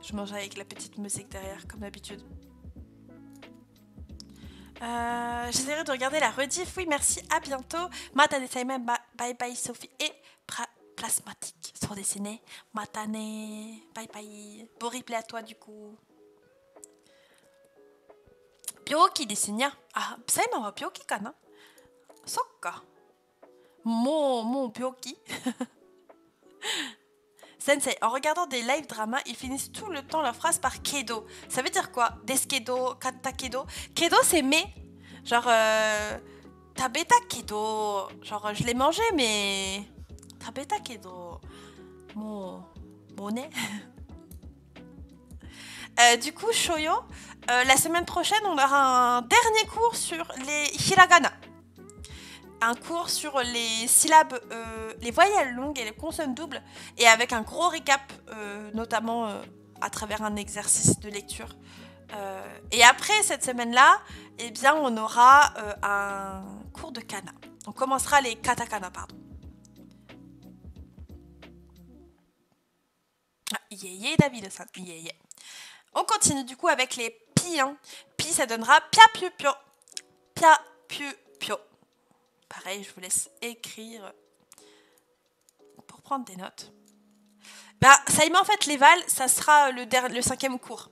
Je mange avec la petite musique derrière, comme d'habitude. J'essaierai de regarder la rediff. Oui, merci, à bientôt. Matane Simon, bye bye Sophie et Plasmatique sur dessiné. Matane, bye bye. Beau replay à toi du coup. Byoki dessine. Ah, Simon wa byoki kana? Sokka. Mon byoki. Sensei, en regardant des live dramas, ils finissent tout le temps leur phrase par kedo. Ça veut dire quoi? Deskedo, kata kedo. Kedo, c'est mais. Genre, tabeta kedo. Genre, je l'ai mangé, mais. Tabeta kedo. Mon nez. Du coup, Shoyo, la semaine prochaine, on aura un dernier cours sur les hiragana. Un cours sur les syllabes, les voyelles longues et les consonnes doubles, et avec un gros récap, notamment à travers un exercice de lecture. Et après cette semaine-là, eh bien, on aura un cours de kana. On commencera les katakana, pardon. Ah, yéyé, David-san, yéyé. On continue du coup avec les pi. Hein. Pi, ça donnera pia piu pio. Pia piu pio. Pareil, je vous laisse écrire pour prendre des notes. Bah, ça y met en fait les vals, ça sera le 5e cours.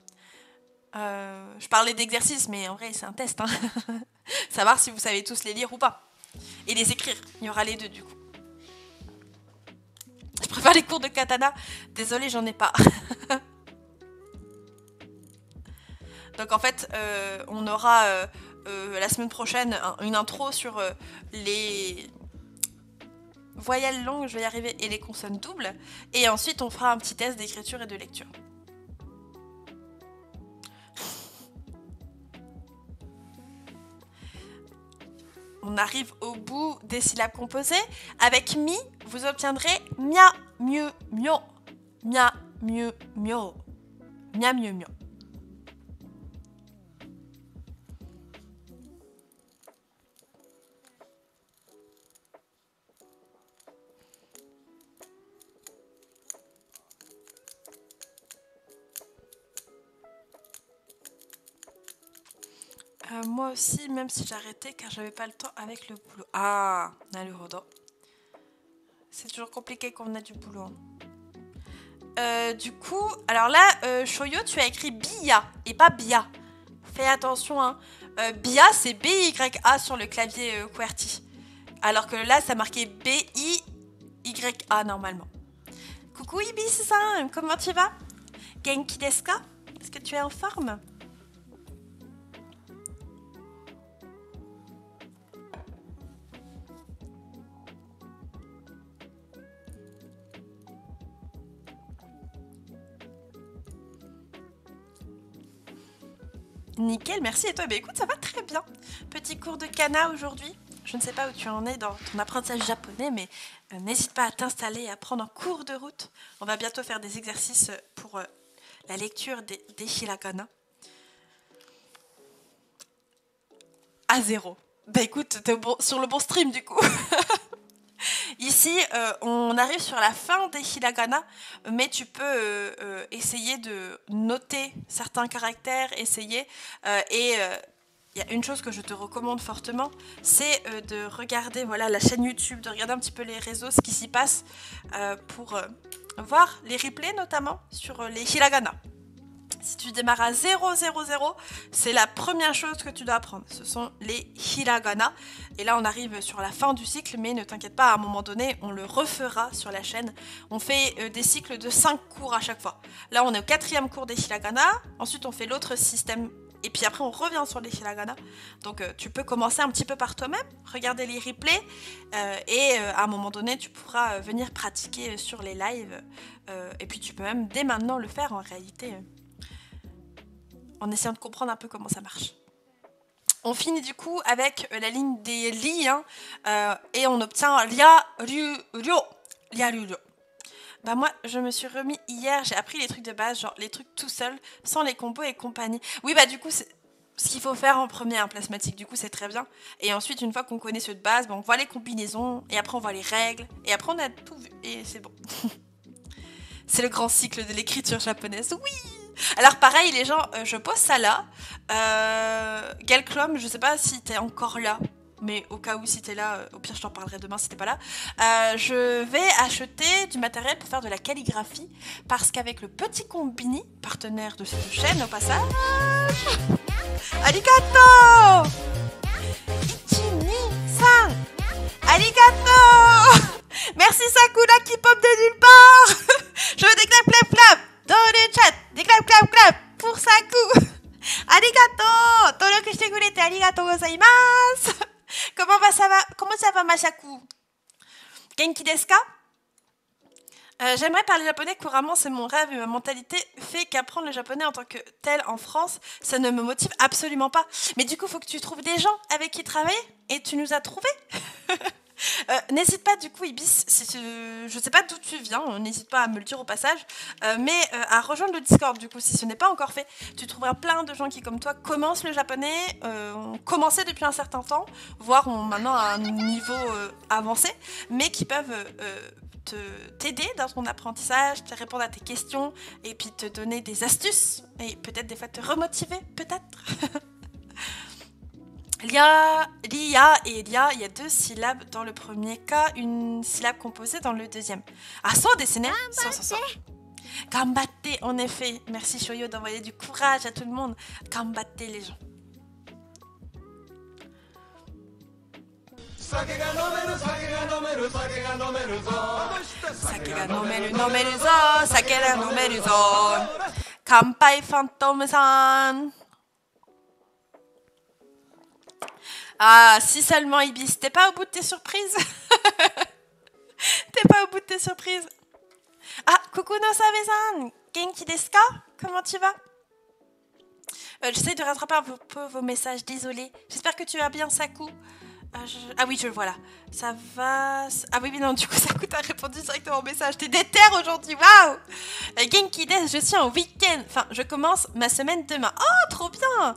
Je parlais d'exercice, mais en vrai, c'est un test. Hein. Savoir si vous savez tous les lire ou pas. Et les écrire. Il y aura les deux, du coup. Je préfère les cours de katana. Désolée, j'en ai pas. Donc, en fait, on aura... la semaine prochaine une intro sur les voyelles longues, je vais y arriver, et les consonnes doubles. Et ensuite, on fera un petit test d'écriture et de lecture. On arrive au bout des syllabes composées. Avec mi, vous obtiendrez mia, mieux, mio. Mia, mieux, mio. Mia, mieux, mio. Moi aussi, même si j'ai arrêté car j'avais pas le temps avec le boulot. Ah, naruhodo. C'est toujours compliqué quand on a du boulot. Du coup, alors là, Shoyo, tu as écrit Bia et pas Bia. Fais attention, hein. Bia, c'est B-Y-A sur le clavier QWERTY. Alors que là, ça marquait B-I-Y-A normalement. Coucou Ibis-san, comment tu vas? Genki desu ka? Est-ce que tu es en forme? Nickel, merci. Et toi? Bah écoute, ça va très bien. Petit cours de kana aujourd'hui. Je ne sais pas où tu en es dans ton apprentissage japonais, mais n'hésite pas à t'installer et à prendre en cours de route. On va bientôt faire des exercices pour la lecture des hiragana. À 0. Bah écoute, t'es sur le bon stream du coup. Ici, on arrive sur la fin des hiragana, mais tu peux essayer de noter certains caractères, essayer. Il y a une chose que je te recommande fortement, c'est de regarder voilà, la chaîne YouTube, de regarder un petit peu les réseaux, ce qui s'y passe, pour voir les replays notamment sur les hiragana. Si tu démarres à 0, 0, 0, c'est la première chose que tu dois apprendre. Ce sont les hiragana. Et là, on arrive sur la fin du cycle, mais ne t'inquiète pas, à un moment donné, on le refera sur la chaîne. On fait des cycles de 5 cours à chaque fois. Là, on est au 4e cours des hiragana. Ensuite, on fait l'autre système. Et puis après, on revient sur les hiragana. Donc, tu peux commencer un petit peu par toi-même, regarder les replays. À un moment donné, tu pourras venir pratiquer sur les lives. Et puis, tu peux même dès maintenant le faire en réalité. En essayant de comprendre un peu comment ça marche. On finit du coup avec la ligne des li, hein, et on obtient lia, ryu, ryo. Lia, ryu, ryo. Bah moi, je me suis remis hier, j'ai appris les trucs de base, genre les trucs tout seul, sans les combos et compagnie. Oui, bah du coup, c'est ce qu'il faut faire en premier, un plasmatique, du coup, c'est très bien. Et ensuite, une fois qu'on connaît ceux de base, bah, on voit les combinaisons, et après on voit les règles, et après on a tout vu, et c'est bon. C'est le grand cycle de l'écriture japonaise, oui! Alors pareil les gens, je pose ça là. Galclom, je sais pas si t'es encore là, mais au cas où si t'es là, au pire je t'en parlerai demain si t'es pas là. Je vais acheter du matériel pour faire de la calligraphie parce qu'avec le petit Combini, partenaire de cette chaîne au passage. Arigato! Ichi-ni-san! Arigato! Merci Sakura qui pop de nulle part! Je veux des clap clap clap dans le chat! Des clap clap clap pour Saku! Arigato! Toroku shite kurete arigatou gozaimasu! Comment ça va Masaku? Genki desu ka? J'aimerais parler japonais couramment, c'est mon rêve et ma mentalité fait qu'apprendre le japonais en tant que tel en France, ça ne me motive absolument pas. Mais du coup, il faut que tu trouves des gens avec qui travailler et tu nous as trouvés. N'hésite pas du coup Ibis, si je sais pas d'où tu viens, n'hésite pas à me le dire au passage, mais à rejoindre le Discord du coup si ce n'est pas encore fait. Tu trouveras plein de gens qui comme toi commencent le japonais, ont commencé depuis un certain temps, voire ont maintenant un niveau avancé, mais qui peuvent t'aider dans ton apprentissage, te répondre à tes questions et puis te donner des astuces et peut-être des fois te remotiver, peut-être. Lia et lia, il y a 2 syllabes dans le premier cas, une syllabe composée dans le deuxième. Ah, sans dessiner, sans. Gambatte, en effet. Merci Shoyo d'envoyer du courage à tout le monde. Gambatte les gens. Sake ga nomeru zo, sake ga nomeru zo. Kanpai Phantom-san. Ah, si seulement Ibis, t'es pas au bout de tes surprises? T'es pas au bout de tes surprises. Ah, coucou no Sabe-san. Genki desu ka? Comment tu vas? J'essaie de rattraper un peu vos messages, désolé. J'espère que tu vas bien, Saku. Ah oui, je le vois là. Ça va... Ah oui, mais non, du coup, Saku t'a répondu directement au message. T'es déter aujourd'hui, waouh. Genki desu, je suis en week-end. Enfin, je commence ma semaine demain. Oh, trop bien.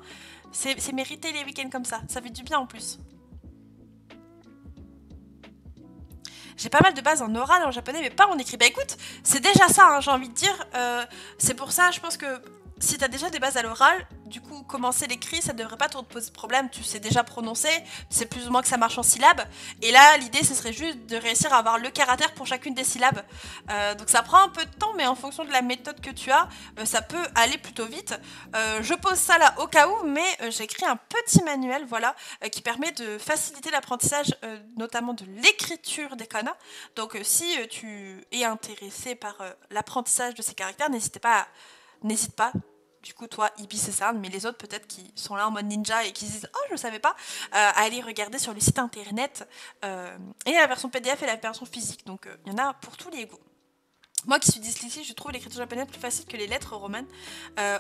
C'est mérité les week-ends comme ça. Ça fait du bien en plus. J'ai pas mal de bases en oral en japonais, mais pas en écrit. Bah écoute, c'est déjà ça, hein, j'ai envie de dire. C'est pour ça, je pense que si t'as déjà des bases à l'oral, du coup, commencer l'écrit, ça devrait pas trop te poser de problème. Tu sais déjà prononcer, tu sais plus ou moins que ça marche en syllabes. Et là, l'idée, ce serait juste de réussir à avoir le caractère pour chacune des syllabes. Donc ça prend un peu de temps, mais en fonction de la méthode que tu as, ça peut aller plutôt vite. Je pose ça là au cas où, mais j'ai écrit un petit manuel, voilà, qui permet de faciliter l'apprentissage, notamment de l'écriture des kana. Donc si tu es intéressé par l'apprentissage de ces caractères, n'hésite pas, du coup toi, Ibis et Sarn, mais les autres peut-être qui sont là en mode ninja et qui se disent « Oh, je ne savais pas », à aller regarder sur le site internet. Et la version PDF et la version physique, donc il y en a pour tous les goûts. Moi qui suis dyslexique, je trouve l'écriture japonaise plus facile que les lettres romanes,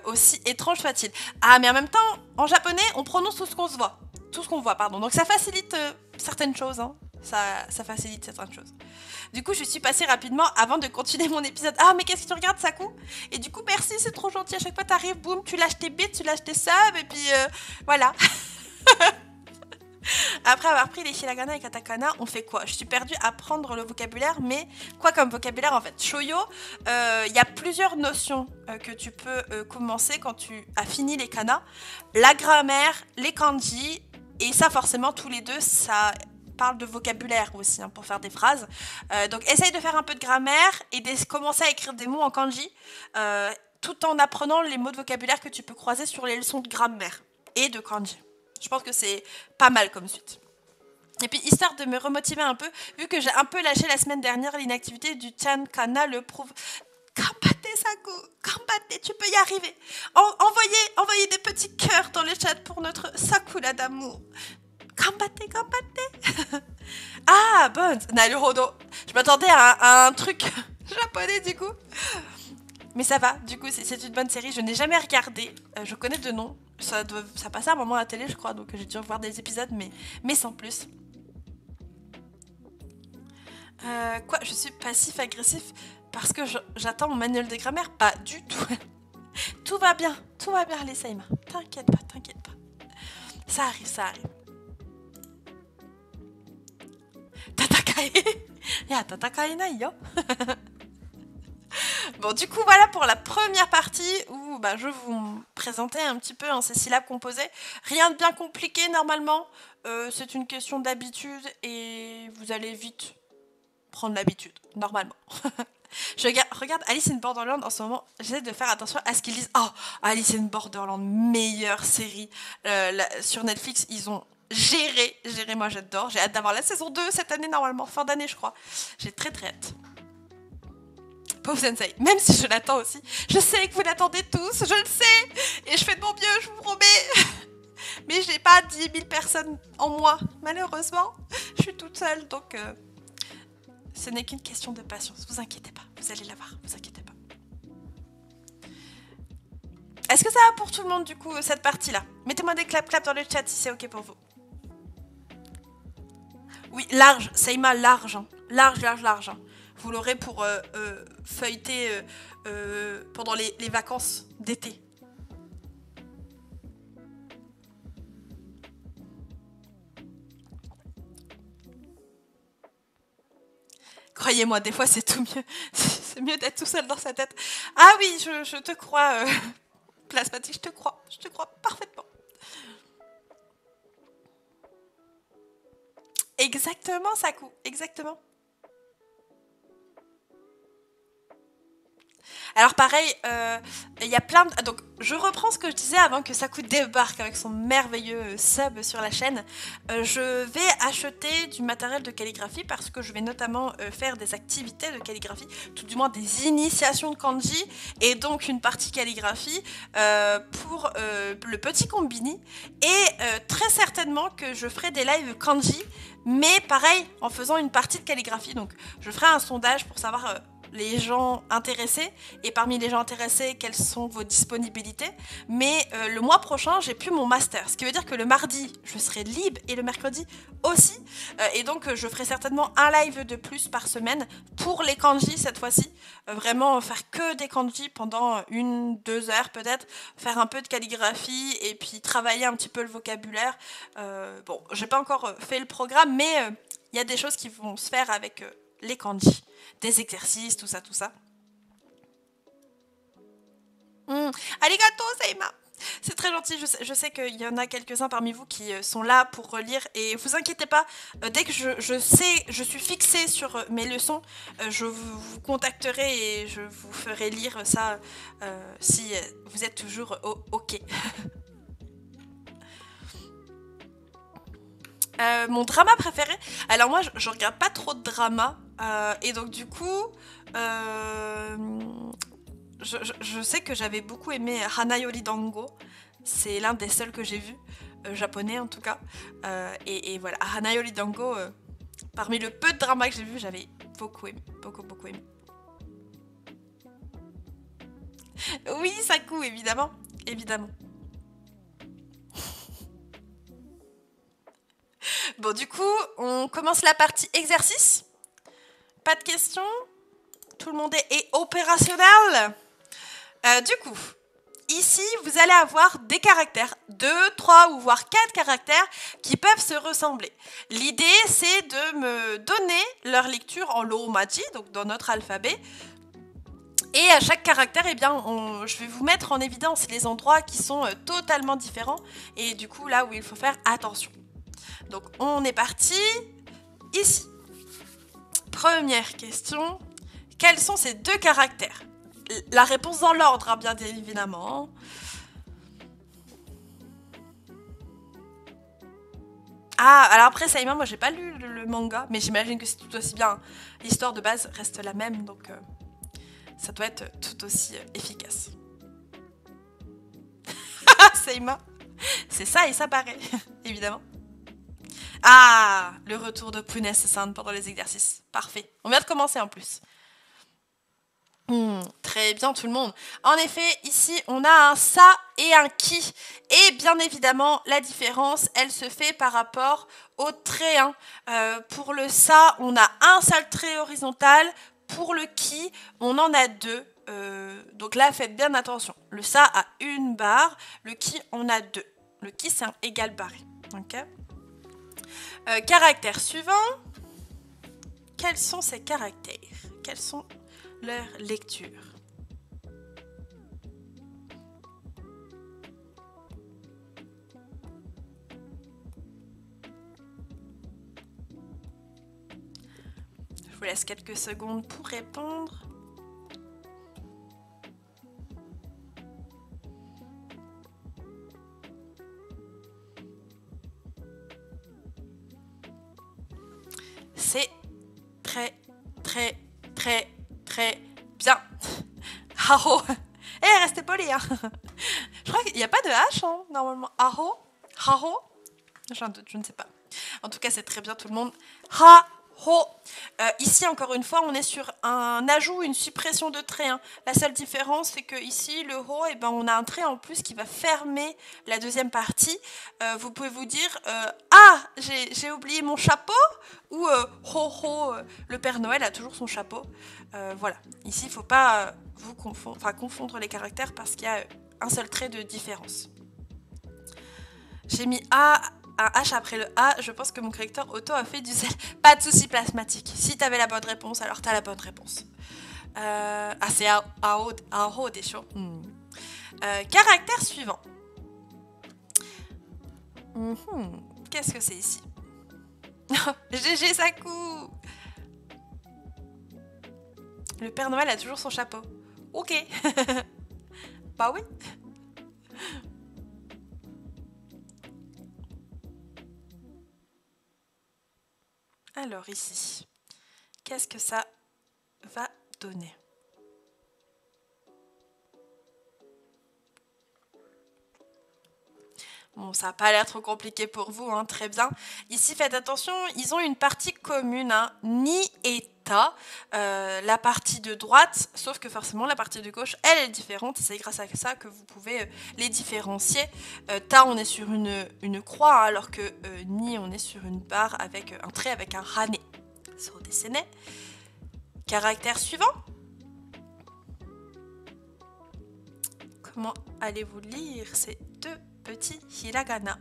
aussi étrange soit-il. Ah, mais en même temps, en japonais, on prononce tout ce qu'on se voit. Tout ce qu'on voit, pardon. Donc ça facilite certaines choses, hein. Ça facilite certaines choses. Du coup, je suis passée rapidement avant de continuer mon épisode. Ah, mais qu'est-ce que tu regardes, Saku? Et du coup, merci, c'est trop gentil. À chaque fois, t'arrives, boum, tu lâches tes bits, tu lâches tes subs, et puis voilà. Après avoir pris les hiragana et katakana, on fait quoi? Je suis perdue à apprendre le vocabulaire, mais quoi comme vocabulaire en fait? Shoyo, y a plusieurs notions que tu peux commencer quand tu as fini les kana. La grammaire, les kanji, et ça forcément tous les deux, ça parle de vocabulaire aussi, hein, pour faire des phrases. Donc essaye de faire un peu de grammaire et de commencer à écrire des mots en kanji, tout en apprenant les mots de vocabulaire que tu peux croiser sur les leçons de grammaire et de kanji. Je pense que c'est pas mal comme suite. Et puis, histoire de me remotiver un peu, vu que j'ai un peu lâché la semaine dernière, l'inactivité du Chan Kana le prouve. Kambate, Saku, Kambate, tu peux y arriver. Envoyez des petits cœurs dans le chat pour notre Sakura d'amour. Kambate, Kambate. Ah, bon, Naruhodo. Je m'attendais à un truc japonais, du coup. Mais ça va, du coup, c'est une bonne série. Je n'ai jamais regardé. Je connais de nom. Ça passait à un moment à la télé, je crois, donc j'ai dû revoir des épisodes, mais sans plus. Quoi, je suis passif-agressif parce que j'attends mon manuel de grammaire? Pas du tout. Tout va bien, les Saïma. T'inquiète pas. Ça arrive. Tatakae. Ya, tatakae nai yo. Bon, du coup, voilà pour la première partie où je vais vous présenter un petit peu ces syllabes composées. Rien de bien compliqué normalement. C'est une question d'habitude et vous allez vite prendre l'habitude, normalement. Je regarde Alice in Borderland en ce moment. J'essaie de faire attention à ce qu'ils disent. Oh, Alice in Borderland, meilleure série. Sur Netflix, ils ont géré. Moi, j'adore. J'ai hâte d'avoir la saison 2 cette année, normalement. Fin d'année, je crois. J'ai très hâte. Pauvre Sensei, même si je l'attends aussi. Je sais que vous l'attendez tous, je le sais. Et je fais de mon mieux, je vous promets. Mais j'ai pas 10 000 personnes en moi, malheureusement. Je suis toute seule, donc ce n'est qu'une question de patience. Vous inquiétez pas, vous allez l'avoir, vous inquiétez pas. Est-ce que ça va pour tout le monde, du coup, cette partie-là? Mettez-moi des clap dans le chat si c'est ok pour vous. Oui, large, Seima, large. Hein. Large. Hein. Vous l'aurez pour feuilleter pendant les vacances d'été. Croyez-moi, des fois c'est tout mieux. C'est mieux d'être tout seul dans sa tête. Ah oui, je te crois, Plasmatique, je te crois parfaitement. Exactement, Saku, exactement. Alors pareil, il y a plein de... Donc je reprends ce que je disais avant que Saku débarque avec son merveilleux sub sur la chaîne. Je vais acheter du matériel de calligraphie parce que je vais notamment faire des activités de calligraphie, tout du moins des initiations de kanji et donc une partie calligraphie pour le petit Combini. Et très certainement que je ferai des lives kanji, mais pareil en faisant une partie de calligraphie. Donc je ferai un sondage pour savoir... les gens intéressés, et parmi les gens intéressés, quelles sont vos disponibilités. Mais le mois prochain, j'ai plus mon master, ce qui veut dire que le mardi, je serai libre, et le mercredi aussi. Et donc, je ferai certainement un live de plus par semaine pour les kanji cette fois-ci. Vraiment faire que des kanji pendant 1-2 heures peut-être, faire un peu de calligraphie, et puis travailler un petit peu le vocabulaire. Bon, j'ai pas encore fait le programme, mais il y a des choses qui vont se faire avec les kanji. Des exercices, tout ça, tout ça. Arigato, Seima. C'est très gentil, je sais qu'il y en a quelques-uns parmi vous qui sont là pour relire. Et vous inquiétez pas, dès que je suis fixée sur mes leçons, je vous contacterai et je vous ferai lire ça si vous êtes toujours OK. Mon drama préféré, alors moi je regarde pas trop de drama et donc du coup je sais que j'avais beaucoup aimé Hanayori Dango, c'est l'un des seuls que j'ai vu, japonais en tout cas, et voilà, Hanayori Dango, parmi le peu de drama que j'ai vu, j'avais beaucoup aimé, beaucoup aimé. Oui, Saku, évidemment. Bon, du coup, on commence la partie exercice. Pas de questions? Tout le monde est opérationnel? Du coup, ici, vous allez avoir des caractères, 2, 3 ou voire 4 caractères qui peuvent se ressembler. L'idée, c'est de me donner leur lecture en romaji, donc dans notre alphabet. Et à chaque caractère, eh bien, je vais vous mettre en évidence les endroits qui sont totalement différents. Et du coup, là où il faut faire attention. Donc, on est parti ici. Première question. Quels sont ces 2 caractères? La réponse dans l'ordre, hein, bien évidemment. Ah, alors après, Saïma, moi, j'ai pas lu le manga, mais j'imagine que c'est tout aussi bien. L'histoire de base reste la même, donc ça doit être tout aussi efficace. Saïma, c'est ça et ça paraît, évidemment. Ah, le retour de Punes-san pendant les exercices. Parfait. On vient de commencer en plus. Très bien tout le monde. En effet, ici, on a un ça et un qui. Et bien évidemment, la différence, elle se fait par rapport au trait. Pour le ça, on a un seul trait horizontal. Pour le qui, on en a 2. Donc là, faites bien attention. Le ça a une barre. Le qui en a 2. Le qui, c'est un égal barré. Ok. Caractère suivant. Quels sont ces caractères? Quelles sont leurs lectures? Je vous laisse quelques secondes pour répondre. C'est très bien. Aho. Eh, restez polis, hein. Je crois qu'il n'y a pas de H, hein, normalement. Aho. Haho. J'ai un doute, je ne sais pas. En tout cas, c'est très bien tout le monde. Ha-ho. Ici, encore une fois, on est sur un ajout, une suppression de trait. Hein. La seule différence, c'est que ici, le ho, eh ben, on a un trait en plus qui va fermer la deuxième partie. Vous pouvez vous dire ah, j'ai oublié mon chapeau, ou ho, le Père Noël a toujours son chapeau. Voilà. Ici, il ne faut pas confondre les caractères parce qu'il y a un seul trait de différence. J'ai mis un H après le A, je pense que mon correcteur auto a fait du zèle. Pas de souci plasmatique. Si t'avais la bonne réponse, alors t'as la bonne réponse. C'est Aho des shows. Caractère suivant. Qu'est-ce que c'est ici? GG Saku. Le Père Noël a toujours son chapeau. Ok. Bah oui. Alors ici, qu'est-ce que ça va donner? Bon, ça n'a pas l'air trop compliqué pour vous, hein, très bien. Ici, faites attention, ils ont une partie commune, hein, ni et ta. La partie de droite, sauf que forcément la partie de gauche, elle est différente. C'est grâce à ça que vous pouvez les différencier. Ta, on est sur une croix, hein, alors que ni, on est sur une barre avec un trait avec un rané. Sur dessiné. Caractère suivant. Comment allez-vous lire ces deux petits hiragana?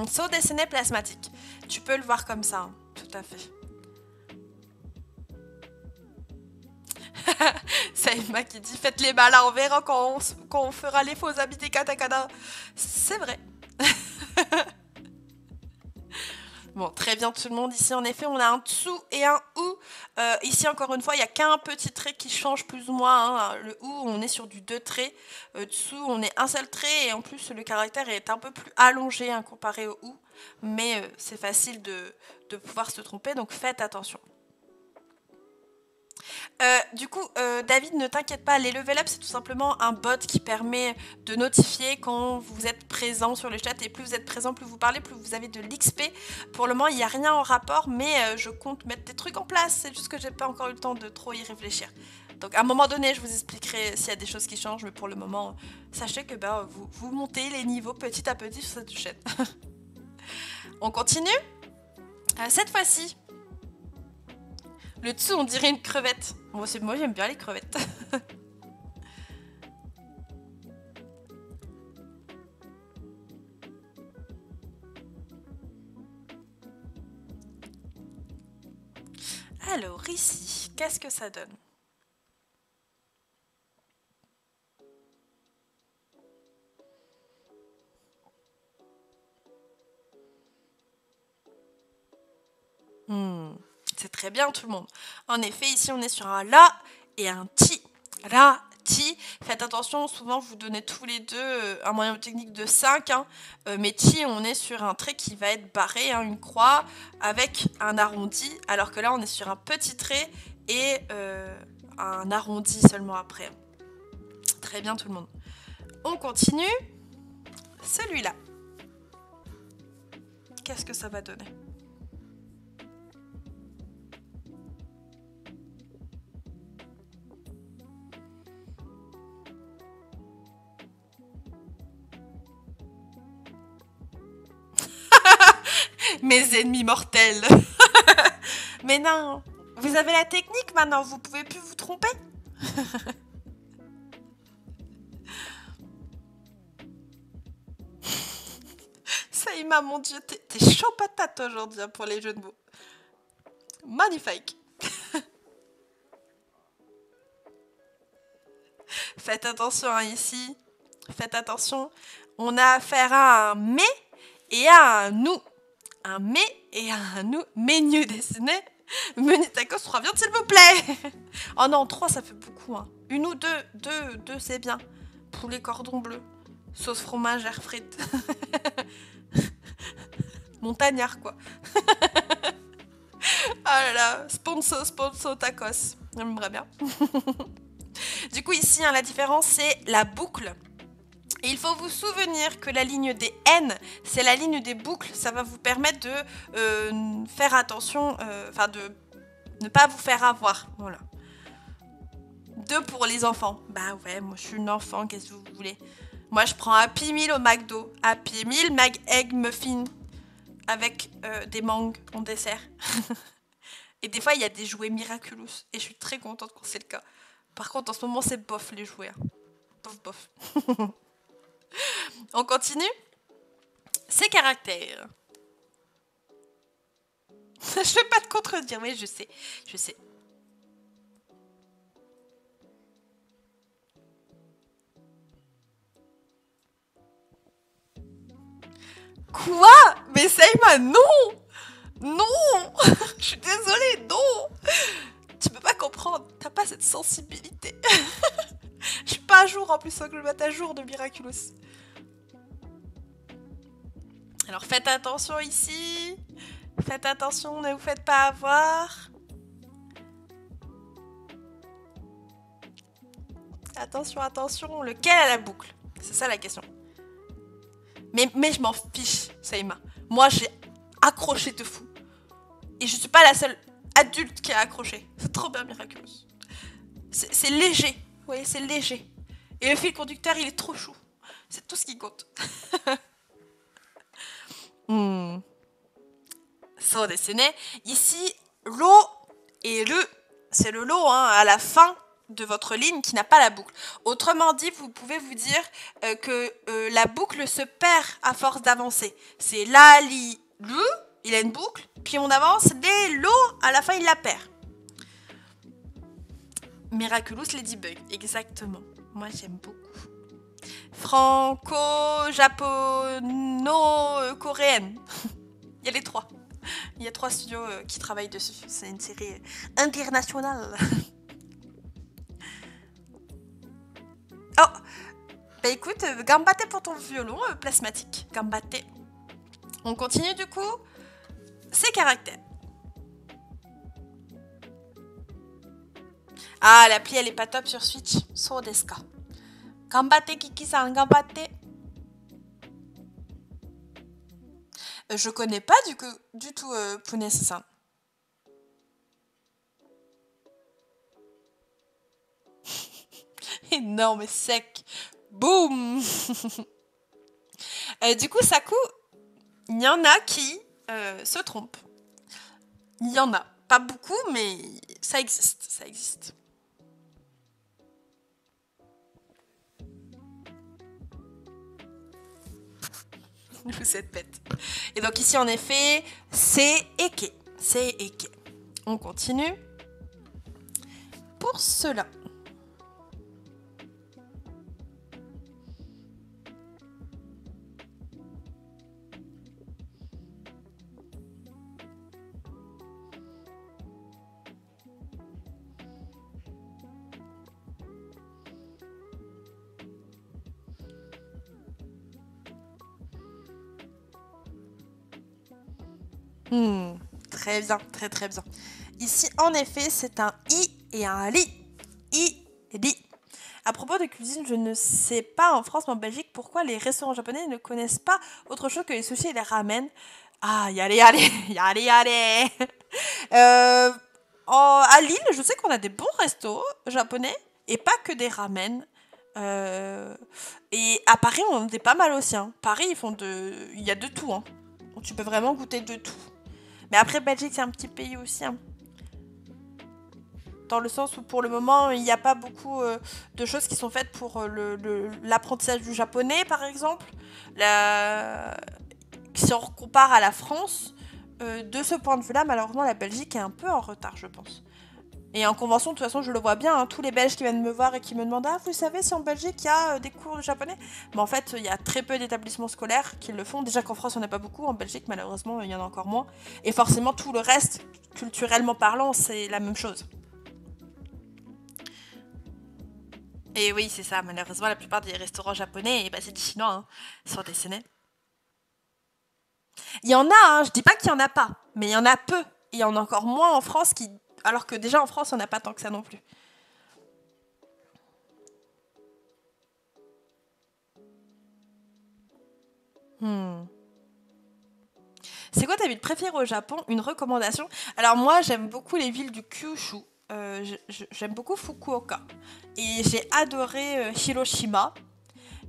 Saut dessiné plasmatique. Tu peux le voir comme ça, hein, tout à fait. Saïma qui dit faites les malins, on verra quand on fera les faux habits des katakana. C'est vrai. Bon, très bien tout le monde. Ici, en effet, on a un tsu et un ou. Ici, encore une fois, il n'y a qu'un petit trait qui change plus ou moins. Hein. Le ou, on est sur du 2 traits. Tsu, on est un seul trait. Et en plus, le caractère est un peu plus allongé, hein, comparé au ou. Mais c'est facile de pouvoir se tromper, donc faites attention. Du coup, David, ne t'inquiète pas, les level up, c'est tout simplement un bot qui permet de notifier quand vous êtes présent sur le chat. Et plus vous êtes présent, plus vous parlez, plus vous avez de l'XP. Pour le moment, il n'y a rien en rapport, mais je compte mettre des trucs en place. C'est juste que j'ai pas encore eu le temps de trop y réfléchir. Donc à un moment donné, je vous expliquerai s'il y a des choses qui changent. Mais pour le moment, sachez que vous montez les niveaux petit à petit sur cette chaîne. On continue. Cette fois-ci, le dessous, on dirait une crevette. Bon, moi, j'aime bien les crevettes. Alors, ici, qu'est-ce que ça donne? C'est très bien tout le monde. En effet, ici on est sur un la et un ti. La, ti. Faites attention, souvent vous donnez tous les deux un moyen technique de 5. Hein. Mais ti, on est sur un trait qui va être barré, hein, une croix avec un arrondi. Alors que là, on est sur un petit trait et un arrondi seulement après. Très bien tout le monde. On continue. Celui-là. Qu'est-ce que ça va donner ? Mes ennemis mortels. Mais non, vous avez la technique maintenant, vous pouvez plus vous tromper. Saïma, mon dieu, t'es chaud patate aujourd'hui hein, pour les jeux de mots. Magnifique. Faites attention hein, ici. Faites attention. On a affaire à un mais et à un nous. Un mais et un nous. Menu dessiné. Menu tacos 3 viandes s'il vous plaît. Oh non, 3 ça fait beaucoup. Hein. Une ou deux. Deux c'est bien. Poulet cordon bleu. Sauce fromage air frites. Montagnard quoi. Ah là là. Sponsor tacos. J'aimerais bien. Du coup ici hein, la différence c'est la boucle. Et il faut vous souvenir que la ligne des N, c'est la ligne des boucles. Ça va vous permettre de faire attention, enfin de ne pas vous faire avoir. Voilà. 2 pour les enfants. Bah ouais, moi je suis une enfant, qu'est-ce que vous voulez? Moi je prends Happy Meal au McDo. Happy Meal, Mag Egg Muffin avec des mangues en dessert. Et des fois il y a des jouets Miraculous. Et je suis très contente quand c'est le cas. Par contre en ce moment c'est bof les jouets. Hein. Bof bof. On continue. Ces caractères. Je vais pas te contredire, mais je sais. Je sais. Quoi? Mais Saïma, non! Non. Je suis désolée, non. Tu peux pas comprendre, t'as pas cette sensibilité. Je suis pas à jour en plus, faut que je me mette à jour de Miraculous. Alors faites attention ici. Faites attention, ne vous faites pas avoir. Attention, attention, lequel a la boucle? C'est ça la question. Mais je m'en fiche, Saïma. Moi j'ai accroché de fou. Et je suis pas la seule adulte qui a accroché. C'est trop bien Miraculous. C'est léger. Vous voyez, c'est léger. Et le fil conducteur, il est trop chou. C'est tout ce qui compte. So dessiné. Ici, l'eau et le... C'est le lot hein, à la fin de votre ligne qui n'a pas la boucle. Autrement dit, vous pouvez vous dire que la boucle se perd à force d'avancer. C'est la, li, le, il a une boucle, puis on avance, les, l'eau, à la fin il la perd. Miraculous Ladybug, exactement. Moi j'aime beaucoup. Franco-japono-coréenne. Il y a les trois. Il y a 3 studios qui travaillent dessus. C'est une série internationale. Oh, bah écoute, gambate pour ton violon plasmatique. Gambate. On continue du coup. Ces caractères. Ah, l'appli elle est pas top sur Switch. So desu ka. Gambate Kiki-san, gambate. Je connais pas du tout Punes-san. Énorme et sec. Boum. Du coup, Saku, il y en a qui se trompent. Il y en a. Pas beaucoup, mais ça existe. Ça existe. Vous êtes bête. Et donc ici, en effet, c'est Eke. C'est Eke. On continue. Pour cela. Très bien, très très bien. Ici, en effet, c'est un I et un li. I, li. À propos de cuisine, je ne sais pas en France, mais en Belgique, pourquoi les restaurants japonais ne connaissent pas autre chose que les sushis et les ramen. Ah, yallez, yallez, yallez, yallez. À Lille, je sais qu'on a des bons restos japonais et pas que des ramen. Et à Paris, on en a pas mal aussi. Hein. Paris, il y a de tout. Hein. Tu peux vraiment goûter de tout. Mais après, Belgique, c'est un petit pays aussi. Hein. Dans le sens où, pour le moment, il n'y a pas beaucoup de choses qui sont faites pour l'apprentissage du japonais, par exemple. Si on compare à la France, de ce point de vue-là, malheureusement, la Belgique est un peu en retard, je pense. Et en convention, de toute façon, je le vois bien, hein, tous les Belges qui viennent me voir et qui me demandent « Ah, vous savez si en Belgique, il y a des cours de japonais ?» Mais en fait, il y a très peu d'établissements scolaires qui le font. Déjà qu'en France, il n'y en a pas beaucoup. En Belgique, malheureusement, il y en a encore moins. Et forcément, tout le reste, culturellement parlant, c'est la même chose. Et oui, c'est ça. Malheureusement, la plupart des restaurants japonais, c'est des Chinois, hein, sont dessinés. Il y en a, hein, je dis pas qu'il y en a pas, mais il y en a peu. Et il y en a encore moins en France qui... Alors que déjà en France, on n'a pas tant que ça non plus. C'est quoi ta ville préférée au Japon? Une recommandation? Alors moi, j'aime beaucoup les villes du Kyushu. J'aime beaucoup Fukuoka. Et j'ai adoré Hiroshima.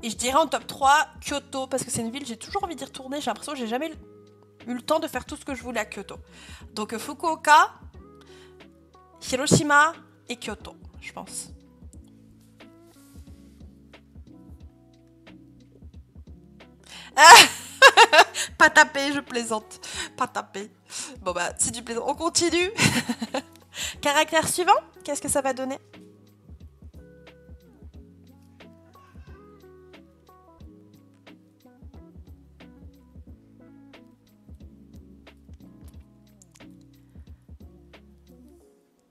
Et je dirais en top 3, Kyoto, parce que c'est une ville, j'ai toujours envie d'y retourner. J'ai l'impression que j'ai jamais eu le temps de faire tout ce que je voulais à Kyoto. Donc Fukuoka, Hiroshima et Kyoto, je pense. Pas taper, je plaisante. Pas taper. Bon bah, c'est du plaisant. On continue. Caractère suivant, qu'est-ce que ça va donner?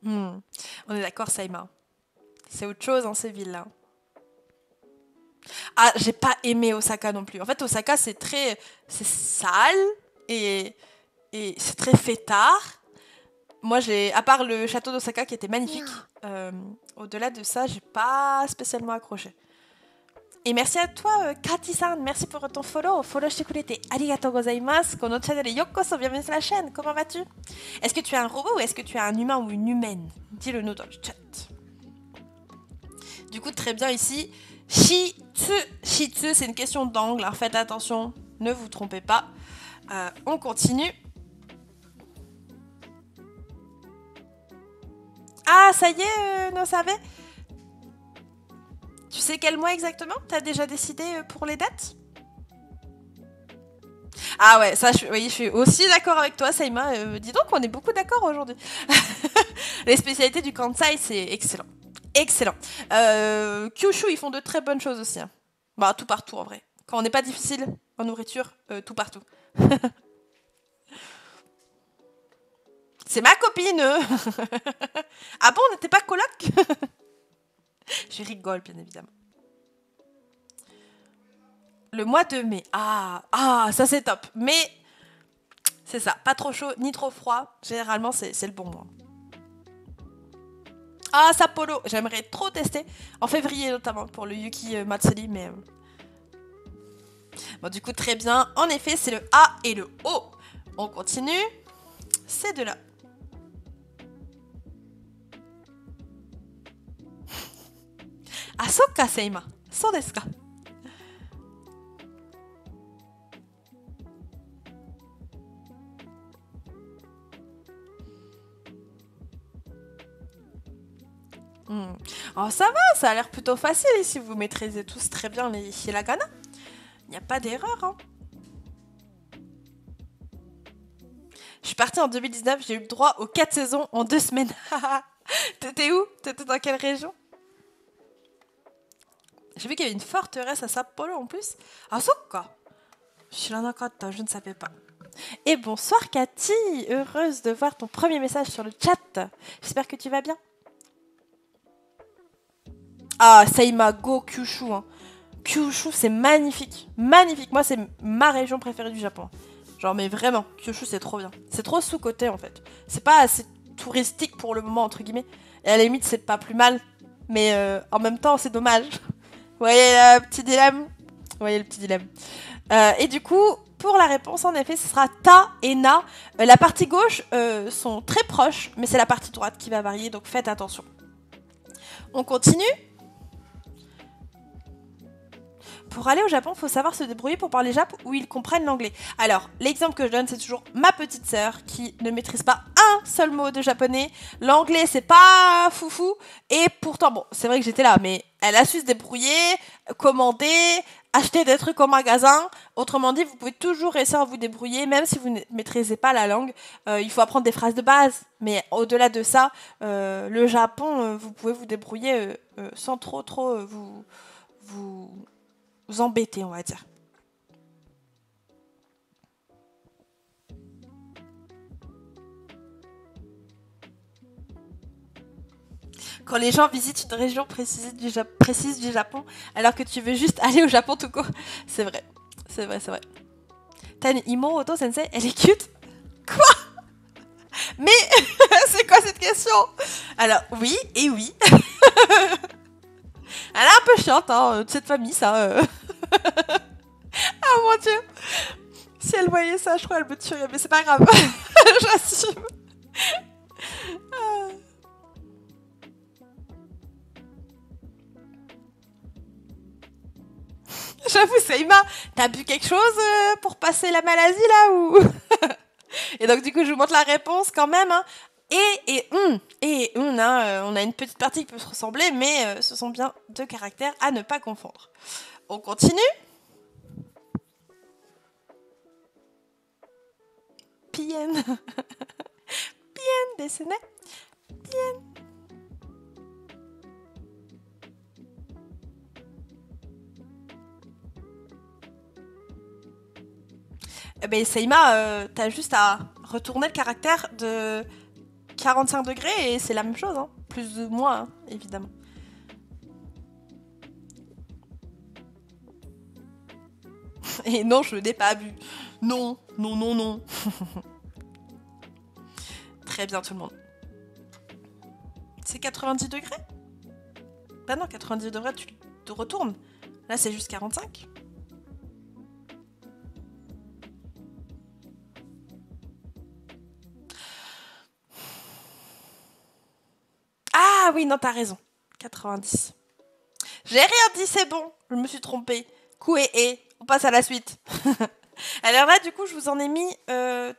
On est d'accord, Saïma. C'est autre chose, hein, ces villes-là. Ah, j'ai pas aimé Osaka non plus. En fait, Osaka, c'est très... C'est sale et c'est très fêtard. Moi, à part le château d'Osaka qui était magnifique, au-delà de ça, j'ai pas spécialement accroché. Et merci à toi, Kati-san. Merci pour ton follow. Follow shite kurete. Arigatou gozaimasu. Kono channel yokoso. Bienvenue sur la chaîne. Comment vas-tu? Est-ce que tu es un robot ou est-ce que tu es un humain ou une humaine? Dis-le nous dans le chat. Du coup, très bien ici. Shitsu. Shitsu, c'est une question d'angle. Alors faites attention. Ne vous trompez pas. On continue. Ah, ça y est, non, ça avait. Tu sais quel mois exactement? T'as déjà décidé pour les dates? Ah ouais, ça, oui, je suis aussi d'accord avec toi, Saïma. Dis donc, on est beaucoup d'accord aujourd'hui. Les spécialités du Kansai, c'est excellent. Excellent. Kyushu, ils font de très bonnes choses aussi. Hein. Bah, tout partout, en vrai. Quand on n'est pas difficile en nourriture, tout partout. C'est ma copine. Ah bon, on n'était pas coloc? Je rigole, bien évidemment. Le mois de mai. Ah, ça c'est top. Mais c'est ça, pas trop chaud ni trop froid. Généralement, c'est le bon mois. Ah, Sapporo, j'aimerais trop tester. En février notamment, pour le Yuki Matsuri, mais... Bon, du coup, très bien. En effet, c'est le A et le O. On continue. Ces deux-là. Ah, sokka, Seima. So desu ka. Oh, ça va, ça a l'air plutôt facile ici. Vous maîtrisez tous très bien les hiragana. Il n'y a pas d'erreur, hein. Je suis partie en 2019, j'ai eu le droit aux 4 saisons en 2 semaines. T'étais où? T'étais dans quelle région? J'ai vu qu'il y avait une forteresse à Sapporo en plus. Ah, sokka. Shiranakata, je ne savais pas. Et bonsoir Cathy, heureuse de voir ton premier message sur le chat. J'espère que tu vas bien. Ah, Saïma, go Kyushu. Hein. Kyushu, c'est magnifique. Magnifique. Moi, c'est ma région préférée du Japon. Genre, mais vraiment, Kyushu, c'est trop bien. C'est trop sous-coté, en fait. C'est pas assez touristique pour le moment, entre guillemets. Et à la limite, c'est pas plus mal. Mais en même temps, c'est dommage. Vous voyez le petit dilemme? Vous voyez le petit dilemme. Et du coup, pour la réponse, en effet, ce sera ta et na. La partie gauche sont très proches, mais c'est la partie droite qui va varier, donc faites attention. On continue. Pour aller au Japon, il faut savoir se débrouiller pour parler Jap où ils comprennent l'anglais. Alors, l'exemple que je donne, c'est toujours ma petite sœur qui ne maîtrise pas un seul mot de japonais. L'anglais, c'est pas foufou. Et pourtant, bon, c'est vrai que j'étais là, mais elle a su se débrouiller, commander, acheter des trucs au magasin. Autrement dit, vous pouvez toujours réussir à vous débrouiller, même si vous ne maîtrisez pas la langue. Il faut apprendre des phrases de base. Mais au-delà de ça, le Japon, vous pouvez vous débrouiller sans trop vous embêter, on va dire. Quand les gens visitent une région précise du Japon, alors que tu veux juste aller au Japon tout court. C'est vrai. C'est vrai, c'est vrai. Tan Imo Oto Sensei, elle est cute? Quoi? Mais c'est quoi cette question? Alors, oui et oui. Elle est un peu chiante, hein, de cette famille, ça. Ah mon dieu. Si elle voyait ça, je crois qu'elle me tuerait, mais c'est pas grave. J'assume. J'avoue, Seima, t'as bu quelque chose pour passer la maladie là ou? Et donc du coup, je vous montre la réponse quand même. Hein. On a une petite partie qui peut se ressembler, mais ce sont bien deux caractères à ne pas confondre. On continue. Bien. Bien dessiné. Bien. Eh ben, Seima, t'as juste à retourner le caractère de 45 degrés et c'est la même chose, hein. Plus ou moins, hein, évidemment. Et non, je n'ai pas bu. Non, non, non, non. Très bien, tout le monde. C'est 90 degrés? Bah non, 90 degrés, tu te retournes. Là, c'est juste 45. Ah oui, non, t'as raison. 90. J'ai rien dit, c'est bon. Je me suis trompée. Coup et on passe à la suite. Alors là, du coup, je vous en ai mis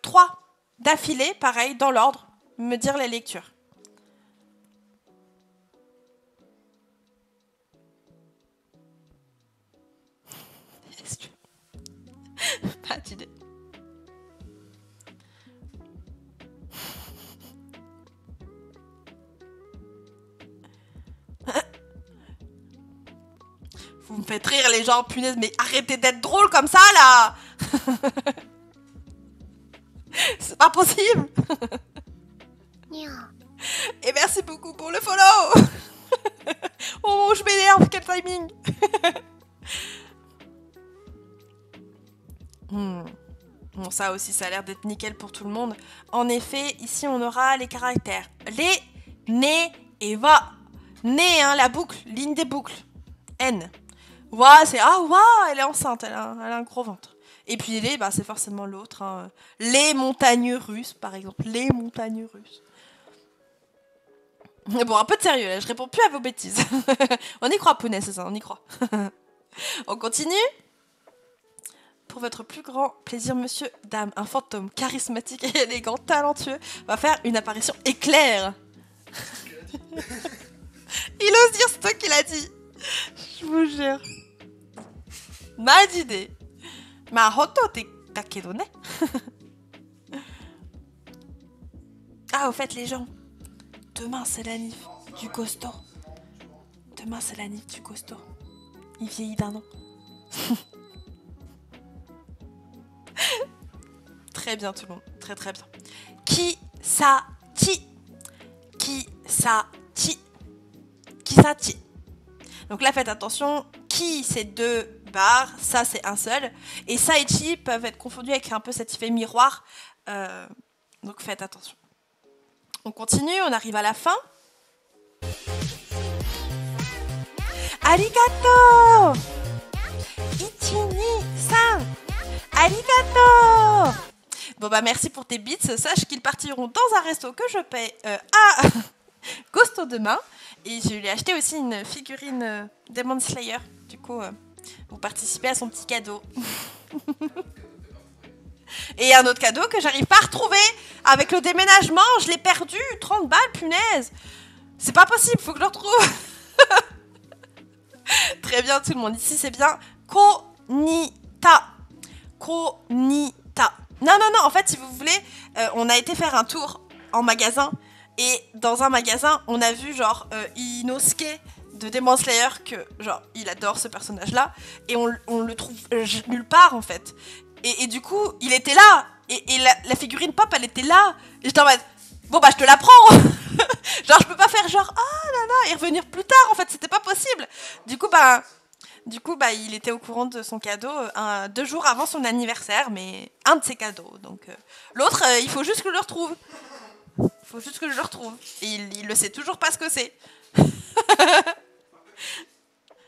3 d'affilée, pareil, dans l'ordre. Me dire les lectures. Pas d'idée. Vous me faites rire les gens, punaise, mais arrêtez d'être drôle comme ça là. C'est pas possible. Et merci beaucoup pour le follow. Oh, je m'énerve, quel timing. Bon, ça aussi, ça a l'air d'être nickel pour tout le monde. En effet, ici, on aura les caractères. Les, né et va. Né, hein, la boucle, ligne des boucles. N. Wa, c'est ah, wa, elle est enceinte, elle a un gros ventre. Et puis les, bah, c'est forcément l'autre. Hein. Les montagnes russes, par exemple. Les montagnes russes. Mais bon, un peu de sérieux, là, je réponds plus à vos bêtises. On y croit, Pounet, c'est ça, on y croit. On continue. Pour votre plus grand plaisir, monsieur, dame, un fantôme charismatique et élégant, talentueux, va faire une apparition éclair. Il ose dire, c'est toi qui l'as dit. Je vous jure. Mal d'idée. Ma hoto te takedo ne. Ah, au fait, les gens, demain c'est la nif du costaud. Demain c'est la nif du costaud. Il vieillit d'1 an. Très bien tout le monde, très très bien. Qui sa ti. Qui sa ti. Qui sa ti. Donc là faites attention, qui c'est 2 barres, ça c'est un seul. Et sa et chi peuvent être confondus avec un peu cet effet miroir. Donc faites attention. On continue, on arrive à la fin. Arigato! Ichi-ni-san! Arigato! Bon bah merci pour tes bits, sache qu'ils partiront dans un resto que je paie à Ghosto demain. Et je lui ai acheté aussi une figurine Demon Slayer. Du coup, vous participez à son petit cadeau. Et un autre cadeau que j'arrive pas à retrouver avec le déménagement, je l'ai perdu, 30 balles, punaise. C'est pas possible, faut que je le retrouve. Très bien tout le monde, ici c'est bien Konita. Konita. Non, en fait si vous voulez, on a été faire un tour en magasin. Et dans un magasin, on a vu genre Inosuke de Demon Slayer, que genre il adore ce personnage-là. Et on le trouve nulle part en fait. Et du coup, il était là. Et la figurine pop, elle était là. Et j'étais en mode, bon bah je te la prends. Genre je peux pas faire genre, ah là là, et revenir plus tard en fait, c'était pas possible. Du coup, il était au courant de son cadeau 2 jours avant son anniversaire, mais un de ses cadeaux. Donc l'autre, il faut juste que je le retrouve. Faut juste que je le retrouve. Et il le sait toujours pas ce que c'est.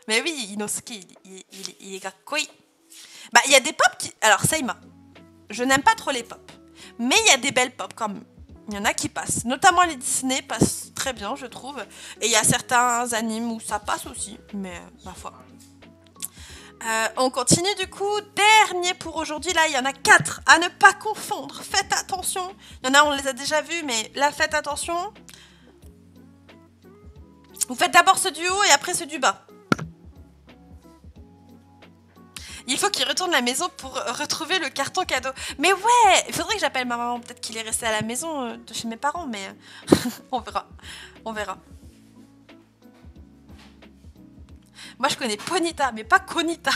Mais oui, Inosuke, il est gakkoi. Bah, il y a des pop qui... Alors, Seima, je n'aime pas trop les pop. Mais il y a des belles pop quand même. Il y en a qui passent. Notamment les Disney passent très bien, je trouve. Et il y a certains animes où ça passe aussi. Mais, ma foi. On continue du coup. Dernier pour aujourd'hui. Là, il y en a 4 à ne pas confondre. Faites attention. Il y en a, on les a déjà vus, mais là, faites attention. Vous faites d'abord ceux du haut et après ceux du bas. Il faut qu'il retourne à la maison pour retrouver le carton cadeau. Mais ouais, il faudrait que j'appelle ma maman. Peut-être qu'il est resté à la maison de chez mes parents, mais on verra. On verra. Moi, je connais Ponita, mais pas Konita.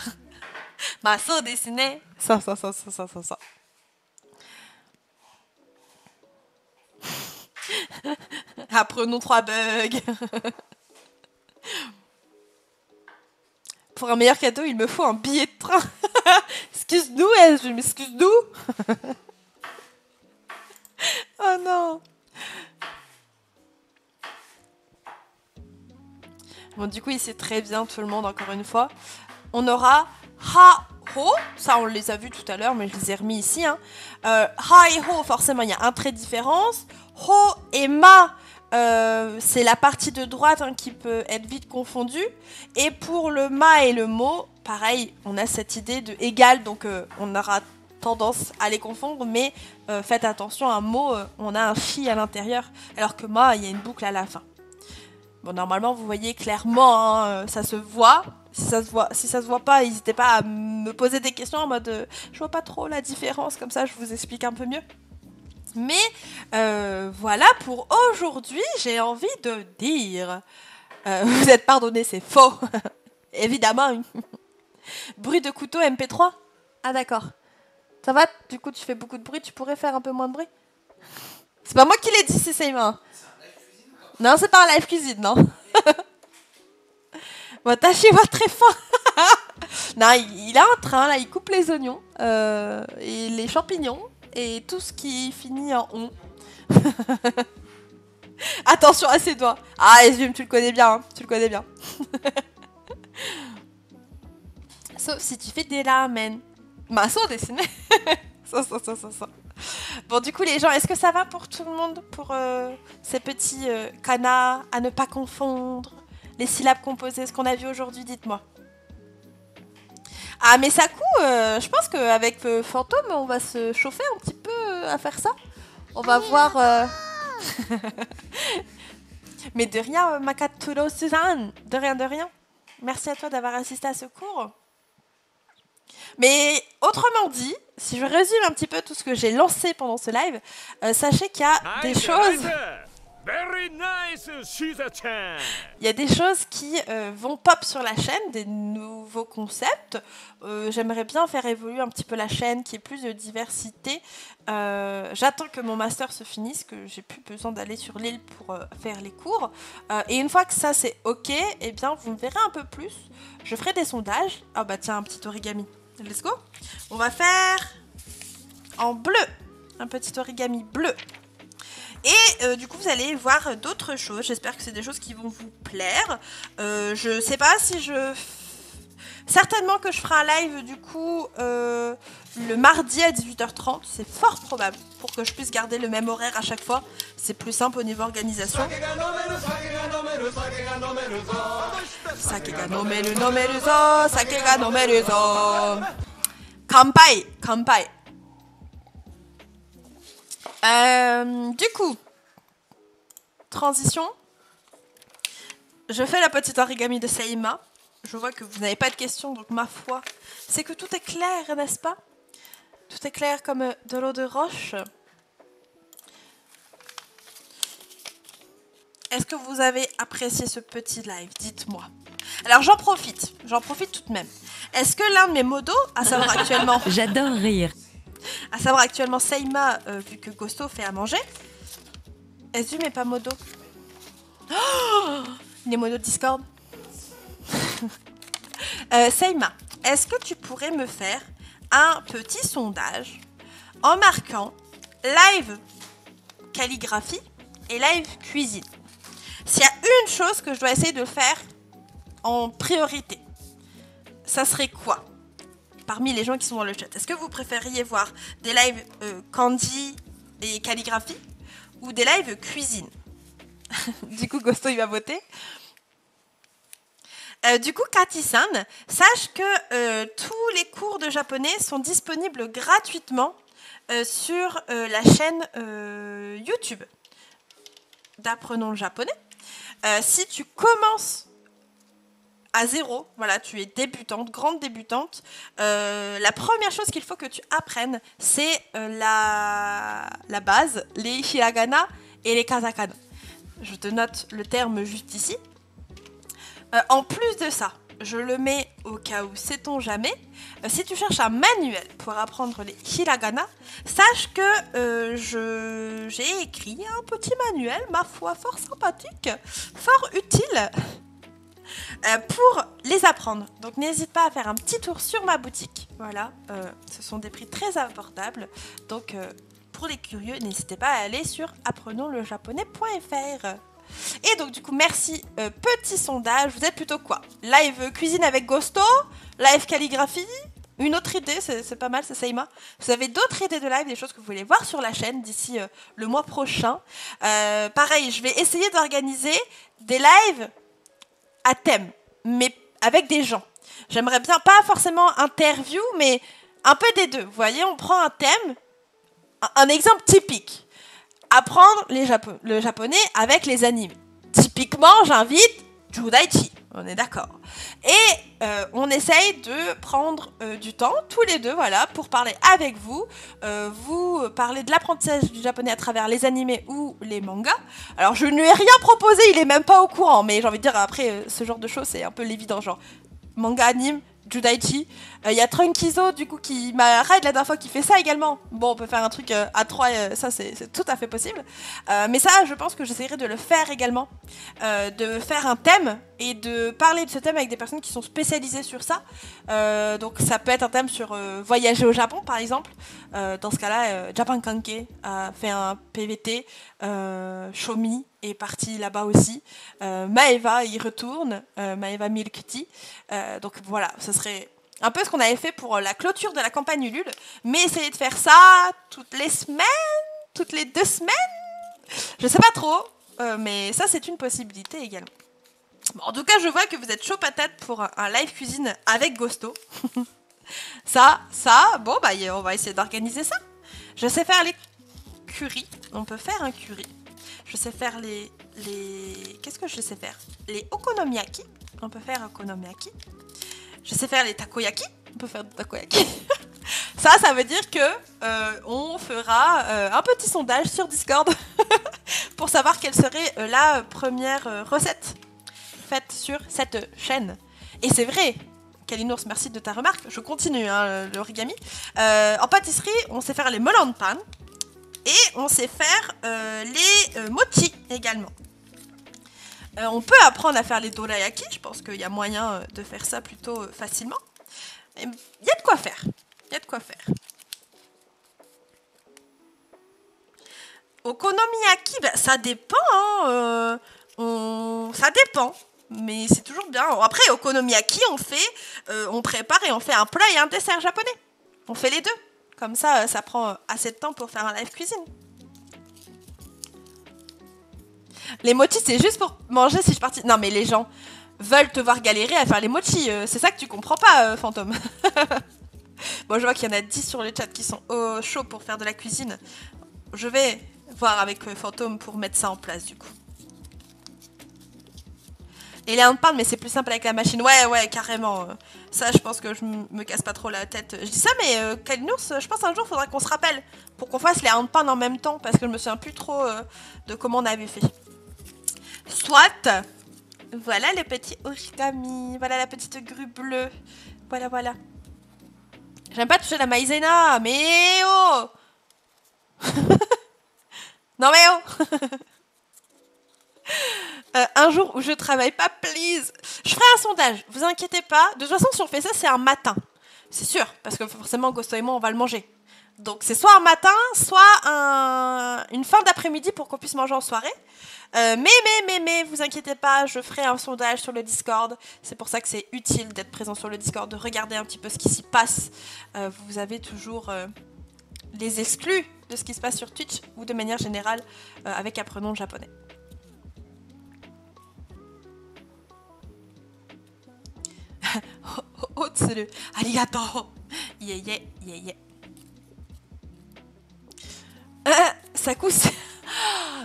Bah, ça, dessiné. Ça. Apprenons 3 bugs. Pour un meilleur cadeau, il me faut un billet de train. Excuse-nous, je m'excuse-nous. Oh non. Bon, du coup, il sait très bien tout le monde, encore une fois. On aura ha, ho. Ça, on les a vus tout à l'heure, mais je les ai remis ici. Hein. Ha et ho, forcément, il y a un trait de différence. Ho et ma, c'est la partie de droite hein, qui peut être vite confondue. Et pour le ma et le mo, pareil, on a cette idée de égal, donc on aura tendance à les confondre, mais faites attention, un mot, on a un chi à l'intérieur, alors que ma, il y a une boucle à la fin. Bon, normalement, vous voyez clairement, hein, ça se voit. Si ça se voit pas, n'hésitez pas à me poser des questions en mode je vois pas trop la différence, comme ça je vous explique un peu mieux. Mais voilà, pour aujourd'hui, j'ai envie de dire... vous êtes pardonnés, c'est faux. Évidemment. Bruit de couteau MP3. Ah d'accord. Ça va, du coup tu fais beaucoup de bruit, tu pourrais faire un peu moins de bruit. C'est pas moi qui l'ai dit, c'est Seima. Non, c'est pas un live cuisine, non. Bon, Tachi voit très fort. Non, il a un train, là, il coupe les oignons, et les champignons, et tout ce qui finit en on. Attention à ses doigts. Ah, Ezum, tu le connais bien, hein, tu le connais bien. Sauf si tu fais des ramen. Bah, ça, dessiné. Ça. Bon, du coup, les gens, est-ce que ça va pour tout le monde? Pour ces petits kana à ne pas confondre? Les syllabes composées, ce qu'on a vu aujourd'hui, dites-moi. Ah, mais Sakou, je pense qu'avec Fantôme, on va se chauffer un petit peu à faire ça. On va voir... Mais de rien, Makaturo Suzanne. De rien. Merci à toi d'avoir assisté à ce cours. Mais autrement dit, si je résume un petit peu tout ce que j'ai lancé pendant ce live, sachez qu'il y a des choses...
Very nice, Shiza-chan.
Il y a des choses qui vont pop sur la chaîne, des nouveaux concepts. J'aimerais bien faire évoluer un petit peu la chaîne, qu'il y ait plus de diversité. J'attends que mon master se finisse, que j'ai plus besoin d'aller sur l'île pour faire les cours. Et une fois que ça c'est ok, eh bien vous me verrez un peu plus. Je ferai des sondages. Ah bah tiens, un petit origami. Let's go. On va faire en bleu. Un petit origami bleu. Et du coup, vous allez voir d'autres choses. J'espère que c'est des choses qui vont vous plaire. Je sais pas si je... Certainement que je ferai un live, du coup, le mardi à 18h30. C'est fort probable, pour que je puisse garder le même horaire à chaque fois. C'est plus simple au niveau organisation. Kampai. Du coup, transition. Je fais la petite origami de Seima. Je vois que vous n'avez pas de questions, donc ma foi, c'est que tout est clair, n'est-ce pas? Tout est clair comme de l'eau de roche. Est-ce que vous avez apprécié ce petit live? Dites-moi. Alors j'en profite tout de même. Est-ce que l'un de mes modos, à savoir actuellement...
J'adore rire.
À savoir actuellement Seima, vu que Gosto fait à manger. Est-ce mais pas modo? Oh, les modos de Discord. Seima, est-ce que tu pourrais me faire un petit sondage en marquant live calligraphie et live cuisine? S'il y a une chose que je dois essayer de faire en priorité, ça serait quoi? Parmi les gens qui sont dans le chat, est-ce que vous préfériez voir des lives candy et calligraphie ou des lives cuisine? Du coup, Gosto, il va voter. Du coup, Kati-san, sache que tous les cours de japonais sont disponibles gratuitement sur la chaîne YouTube d'Apprenons le japonais. Si tu commences à zéro, voilà, tu es débutante, grande débutante, la première chose qu'il faut que tu apprennes, c'est la base, les hiragana et les katakana. Je te note le terme juste ici. En plus de ça, je le mets au cas où, sait-on jamais. Si tu cherches un manuel pour apprendre les hiragana, sache que j'ai écrit un petit manuel, ma foi, fort sympathique, fort utile pour les apprendre. Donc n'hésite pas à faire un petit tour sur ma boutique. Voilà, ce sont des prix très abordables. Donc pour les curieux, n'hésitez pas à aller sur apprenonslejaponais.fr. Et donc du coup, merci. Petit sondage, vous êtes plutôt quoi? Live cuisine avec Gosto? Live calligraphie? Une autre idée, c'est pas mal, c'est Seima. Vous avez d'autres idées de live, des choses que vous voulez voir sur la chaîne d'ici le mois prochain. Pareil, je vais essayer d'organiser des lives à thème, mais avec des gens. J'aimerais bien, pas forcément interview, mais un peu des deux. Vous voyez, on prend un thème, un exemple typique. Apprendre le japonais avec les animés. Typiquement, j'invite Judaichi, on est d'accord. Et on essaye de prendre du temps, tous les deux, voilà, pour parler avec vous. Vous parler de l'apprentissage du japonais à travers les animés ou les mangas. Alors, je ne lui ai rien proposé, il est même pas au courant. Mais j'ai envie de dire, après, ce genre de choses, c'est un peu l'évident, genre manga, anime, Judaichi. Il y a Trunkizo du coup qui m'a raid la dernière fois qui fait ça également. Bon, on peut faire un truc à 3, ça c'est tout à fait possible. Mais ça, je pense que j'essaierai de le faire également. De faire un thème et de parler de ce thème avec des personnes qui sont spécialisées sur ça. Donc ça peut être un thème sur voyager au Japon par exemple. Dans ce cas-là, Japan Kanke a fait un PVT. Shomi est parti là-bas aussi. Maeva y retourne. Maeva Milk Tea. Donc voilà, ce serait un peu ce qu'on avait fait pour la clôture de la campagne Ulule, mais essayer de faire ça toutes les semaines, toutes les 2 semaines, je sais pas trop, mais ça c'est une possibilité également. Bon, en tout cas, je vois que vous êtes chaud patate pour un live cuisine avec Gosto. ça, bon bah on va essayer d'organiser ça. Je sais faire les currys, on peut faire un curry. Je sais faire les... Qu'est-ce que je sais faire? Les okonomiyaki, on peut faire okonomiyaki. Je sais faire les takoyaki, on peut faire des takoyaki. Ça veut dire que on fera un petit sondage sur Discord pour savoir quelle serait la première recette faite sur cette chaîne. Et c'est vrai, Kalinours, merci de ta remarque. Je continue l'origami. En pâtisserie, on sait faire les melanpan et on sait faire les mochi également. On peut apprendre à faire les dorayaki, je pense qu'il y a moyen de faire ça plutôt facilement. Il y a de quoi faire. Il y a de quoi faire. Okonomiyaki, bah, ça dépend. Hein, ça dépend. Mais c'est toujours bien. Après, okonomiyaki, on prépare et on fait un plat et un dessert japonais. On fait les deux. Comme ça, ça prend assez de temps pour faire un live cuisine. Les mochis, c'est juste pour manger si je partis. Non, mais les gens veulent te voir galérer à faire les mochis. C'est ça que tu comprends pas, Fantôme. Bon, je vois qu'il y en a 10 sur le chat qui sont chauds pour faire de la cuisine. Je vais voir avec Fantôme pour mettre ça en place, du coup. Et les handpan, mais c'est plus simple avec la machine. Ouais, carrément. Ça, je pense que je me casse pas trop la tête. Je dis ça, mais Kalinours, je pense un jour, il faudra qu'on se rappelle pour qu'on fasse les handpan en même temps, parce que je me souviens plus trop de comment on avait fait. Soit, voilà le petit origami, voilà la petite grue bleue, voilà. J'aime pas toucher la maïzena, mais oh. Non mais oh. Un jour où je travaille pas, please. Je ferai un sondage, vous inquiétez pas. De toute façon, si on fait ça, c'est un matin. C'est sûr, parce que forcément, Gosto et moi, on va le manger. Donc c'est soit un matin, soit une fin d'après-midi pour qu'on puisse manger en soirée. Mais, vous inquiétez pas, je ferai un sondage sur le Discord. C'est pour ça que c'est utile d'être présent sur le Discord, de regarder un petit peu ce qui s'y passe. Vous avez toujours les exclus de ce qui se passe sur Twitch ou de manière générale avec Apprenons le japonais. Otsuru, arigato. Yeah. Saku,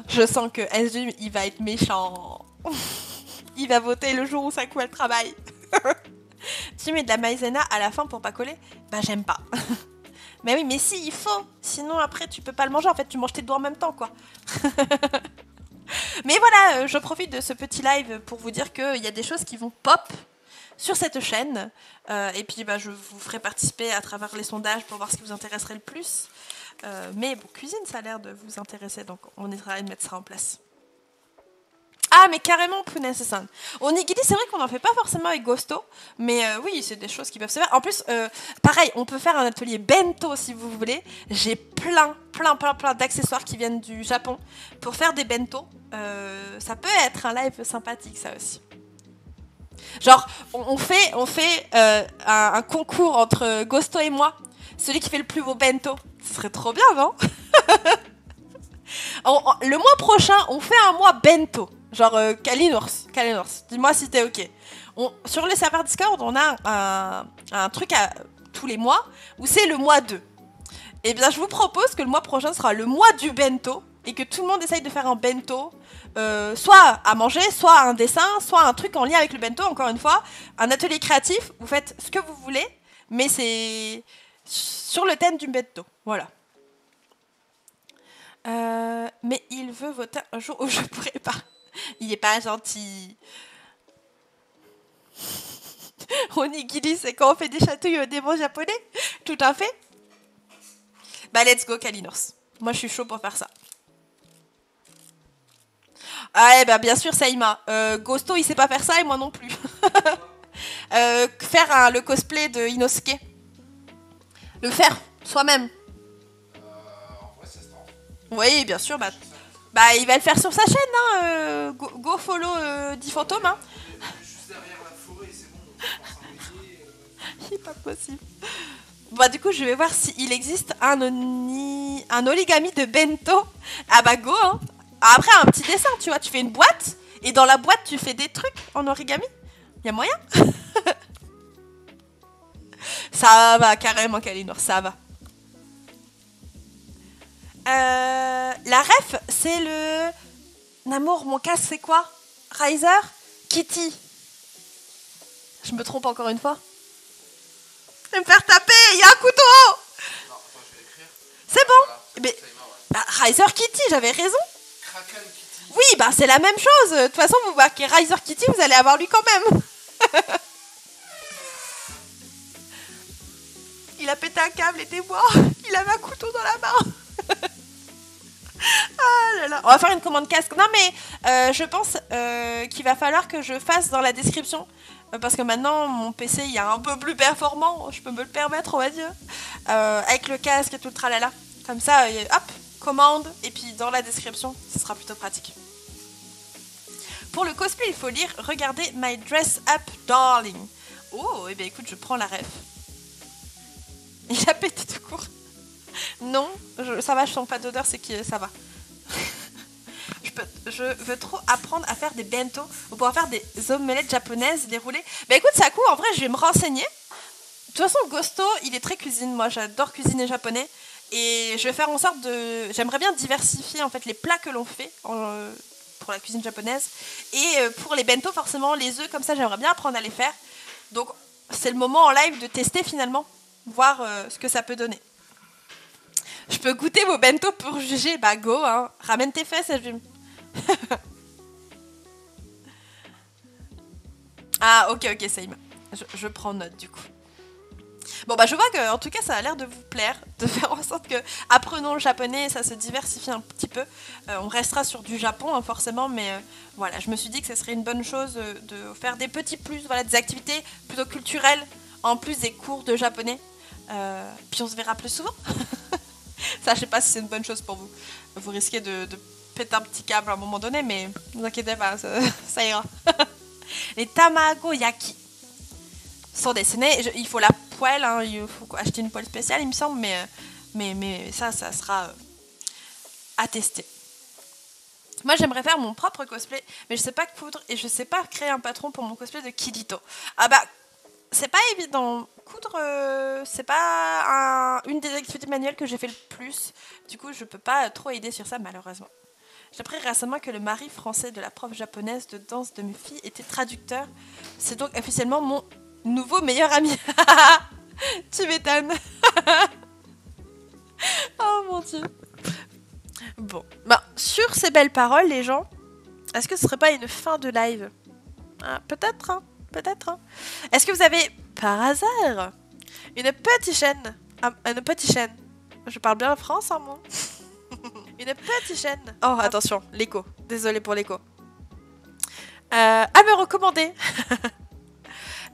je sens que SG, il va être méchant. Il va voter le jour où Saku elle travaille. Tu mets de la maïzena à la fin pour pas coller? Bah j'aime pas. Mais oui, mais si, il faut. Sinon après tu peux pas le manger, en fait tu manges tes doigts en même temps quoi. Mais voilà, je profite de ce petit live pour vous dire qu'il y a des choses qui vont pop sur cette chaîne. Et puis bah, je vous ferai participer à travers les sondages pour voir ce qui vous intéresserait le plus. Mais bon, cuisine, ça a l'air de vous intéresser, donc on essaiera de mettre ça en place. Ah, mais carrément, punaise, c'est ça. Onigiri, c'est vrai qu'on n'en fait pas forcément avec Gusto, mais oui, c'est des choses qui peuvent se faire. En plus, pareil, on peut faire un atelier bento si vous voulez. J'ai plein d'accessoires qui viennent du Japon pour faire des bento. Ça peut être un live sympathique, ça aussi. Genre, on fait un concours entre Gusto et moi. Celui qui fait le plus beau bento. Ce serait trop bien, non? Le mois prochain, on fait un mois bento. Genre Kalinours, dis-moi si t'es ok. Sur le serveur Discord, on a un truc tous les mois où c'est le mois 2. Et bien, je vous propose que le mois prochain sera le mois du bento et que tout le monde essaye de faire un bento, soit à manger, soit un dessin, soit un truc en lien avec le bento. Encore une fois, un atelier créatif, vous faites ce que vous voulez, mais c'est sur le thème du bento. Voilà. Mais il veut voter un jour où je pourrais pas. Il est pas gentil. Onigiri, c'est quand on fait des chatouilles aux démons japonais? Tout à fait. Bah, let's go, Kalinours. Moi, je suis chaud pour faire ça. Ah, bah, bien sûr, Saïma. Gusto, il sait pas faire ça et moi non plus. Faire le cosplay de Inosuke. Le faire soi-même. Oui, bien sûr. Bah, il va le faire sur sa chaîne. Hein, go follow 10 fantômes. Hein.
Juste derrière la forêt, c'est bon. On prend
Il est pas possible. Bah, du coup, je vais voir s'il existe un origami de bento. Ah bah, go. Hein. Après, un petit dessin, tu vois. Tu fais une boîte. Et dans la boîte, tu fais des trucs en origami. Il y a moyen. Ça va, carrément, Kalinours. Ça va. La ref, c'est le... Namour, mon casque, c'est quoi? Riser? Kitty. Je me trompe encore une fois. Je vais me faire taper, il y a un couteau.
Non, attends, je vais l'écrire.
C'est bon.
Voilà,
Mais
ouais.
Riser Kitty, j'avais raison.
Kraken Kitty.
Oui, bah c'est la même chose. De toute façon, vous marquez Riser Kitty, vous allez avoir lui quand même. Il a pété un câble, aidez-moi. Il avait un couteau dans la main. Ah là là. On va faire une commande casque. Non mais je pense qu'il va falloir que je fasse dans la description. Parce que maintenant mon PC il est un peu plus performant. Je peux me le permettre on va dire. Avec le casque et tout le tralala. Comme ça, hop, commande. Et puis dans la description, ce sera plutôt pratique. Pour le cosplay, il faut lire regardez My Dress Up Darling. Oh, et bien écoute, je prends la ref. Il a pété tout court. Non, ça va, je sens pas d'odeur, c'est que ça va. Je veux trop apprendre à faire des bento pour pouvoir faire des omelettes japonaises déroulées. Bah écoute, ça coûte, en vrai, je vais me renseigner. De toute façon, Gusto, il est très cuisine. Moi, j'adore cuisiner japonais. Et je vais faire en sorte de... J'aimerais bien diversifier en fait les plats que l'on fait pour la cuisine japonaise. Et pour les bento, forcément, les œufs, comme ça, j'aimerais bien apprendre à les faire. Donc, c'est le moment en live de tester finalement, voir ce que ça peut donner. Je peux goûter vos bento pour juger. Bah go, hein. Ramène tes fesses et je... Ah ok, Saïma. Je prends note du coup. Bon bah je vois que en tout cas ça a l'air de vous plaire, de faire en sorte que apprenons le japonais, ça se diversifie un petit peu. On restera sur du Japon hein, forcément, mais voilà, je me suis dit que ce serait une bonne chose de faire des petits plus, voilà, des activités plutôt culturelles en plus des cours de japonais. Puis on se verra plus souvent. Ça, je sais pas si c'est une bonne chose pour vous. Vous risquez de péter un petit câble à un moment donné, mais ne vous inquiétez pas, ça ira. Les tamago yaki sont dessinés. Il faut la poêle, hein, il faut acheter une poêle spéciale, il me semble, mais ça sera à tester. Moi, j'aimerais faire mon propre cosplay, mais je sais pas coudre et je sais pas créer un patron pour mon cosplay de Kirito. Ah bah, c'est pas évident. Coudre, c'est pas une des activités manuelles que j'ai fait le plus. Du coup, je peux pas trop aider sur ça, malheureusement. J'ai appris récemment que le mari français de la prof japonaise de danse de mes filles était traducteur. C'est donc officiellement mon nouveau meilleur ami. Tu m'étonnes. Oh mon dieu. Bon, bah, sur ces belles paroles, les gens, est-ce que ce serait pas une fin de live? Peut-être, hein. peut-être hein. Est-ce que vous avez, par hasard, une petite chaîne? Une petite chaîne. Je parle bien en France, hein, moi. Une petite chaîne. Oh, attention, l'écho. Désolée pour l'écho. À me recommander.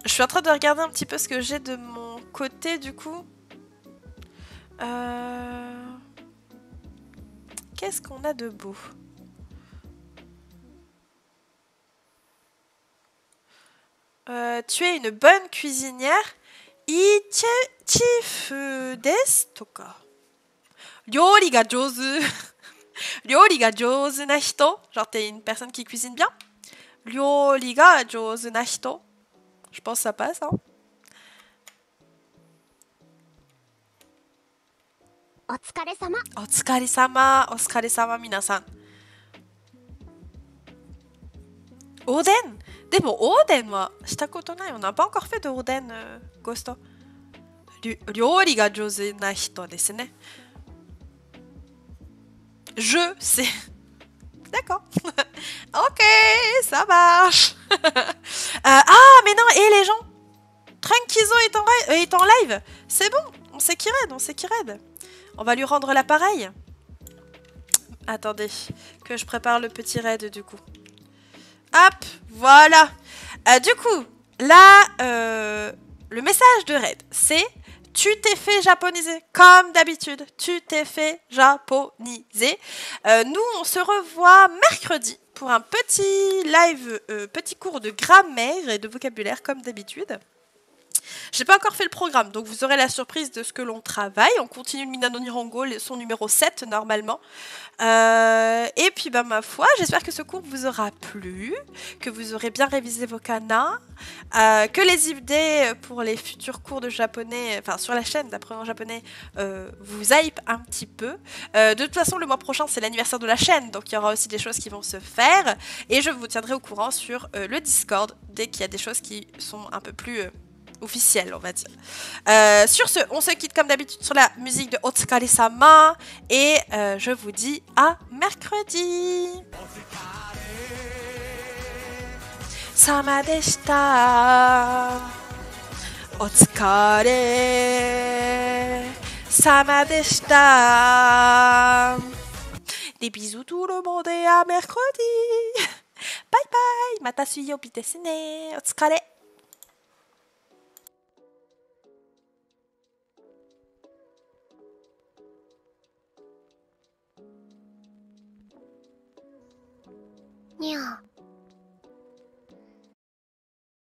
Je suis en train de regarder un petit peu ce que j'ai de mon côté, du coup. Qu'est-ce qu'on a de beau? Tu es une bonne cuisinière. Ichifu desu toka. Ryori ga jouzu. Ryori ga jouzu na hito. Genre, t'es une personne qui cuisine bien. Ryori ga jouzu na hito. Je pense que ça passe, hein.
Otsukaresama.
Otsukaresama. Otsukaresama, minasan. Oden? Demo, oden wa shita koto nai. On n'a pas encore fait de oden, Ghosto. Ryori ga jouzu na hito desu ne. Je sais. D'accord. Ok, ça marche. Ah, mais non, et les gens, Trankizo est en live. C'est bon, on sait qui raid, on sait qui raid. On va lui rendre l'appareil. Attendez, que je prépare le petit raid du coup. Hop, voilà. Du coup, là, le message de raid, c'est... Tu t'es fait japoniser, comme d'habitude. Tu t'es fait japoniser. Nous, on se revoit mercredi pour un petit live, petit cours de grammaire et de vocabulaire, comme d'habitude. J'ai pas encore fait le programme, donc vous aurez la surprise de ce que l'on travaille. On continue le Minano Nihongo, son numéro 7 normalement. Et puis, bah, ma foi, j'espère que ce cours vous aura plu, que vous aurez bien révisé vos kanas, que les idées pour les futurs cours de japonais, enfin sur la chaîne d'apprenant japonais, vous hype un petit peu. De toute façon, le mois prochain, c'est l'anniversaire de la chaîne, donc il y aura aussi des choses qui vont se faire. Et je vous tiendrai au courant sur le Discord dès qu'il y a des choses qui sont un peu plus... officiel, on va dire. Sur ce, on se quitte comme d'habitude sur la musique de Otsukare-sama et je vous dis à mercredi. Sama deshita. Otsukare. Sama deshita. Des bisous tout le monde et à mercredi. Bye bye. Mata suyobi desu ne. Otsukare.
Nya.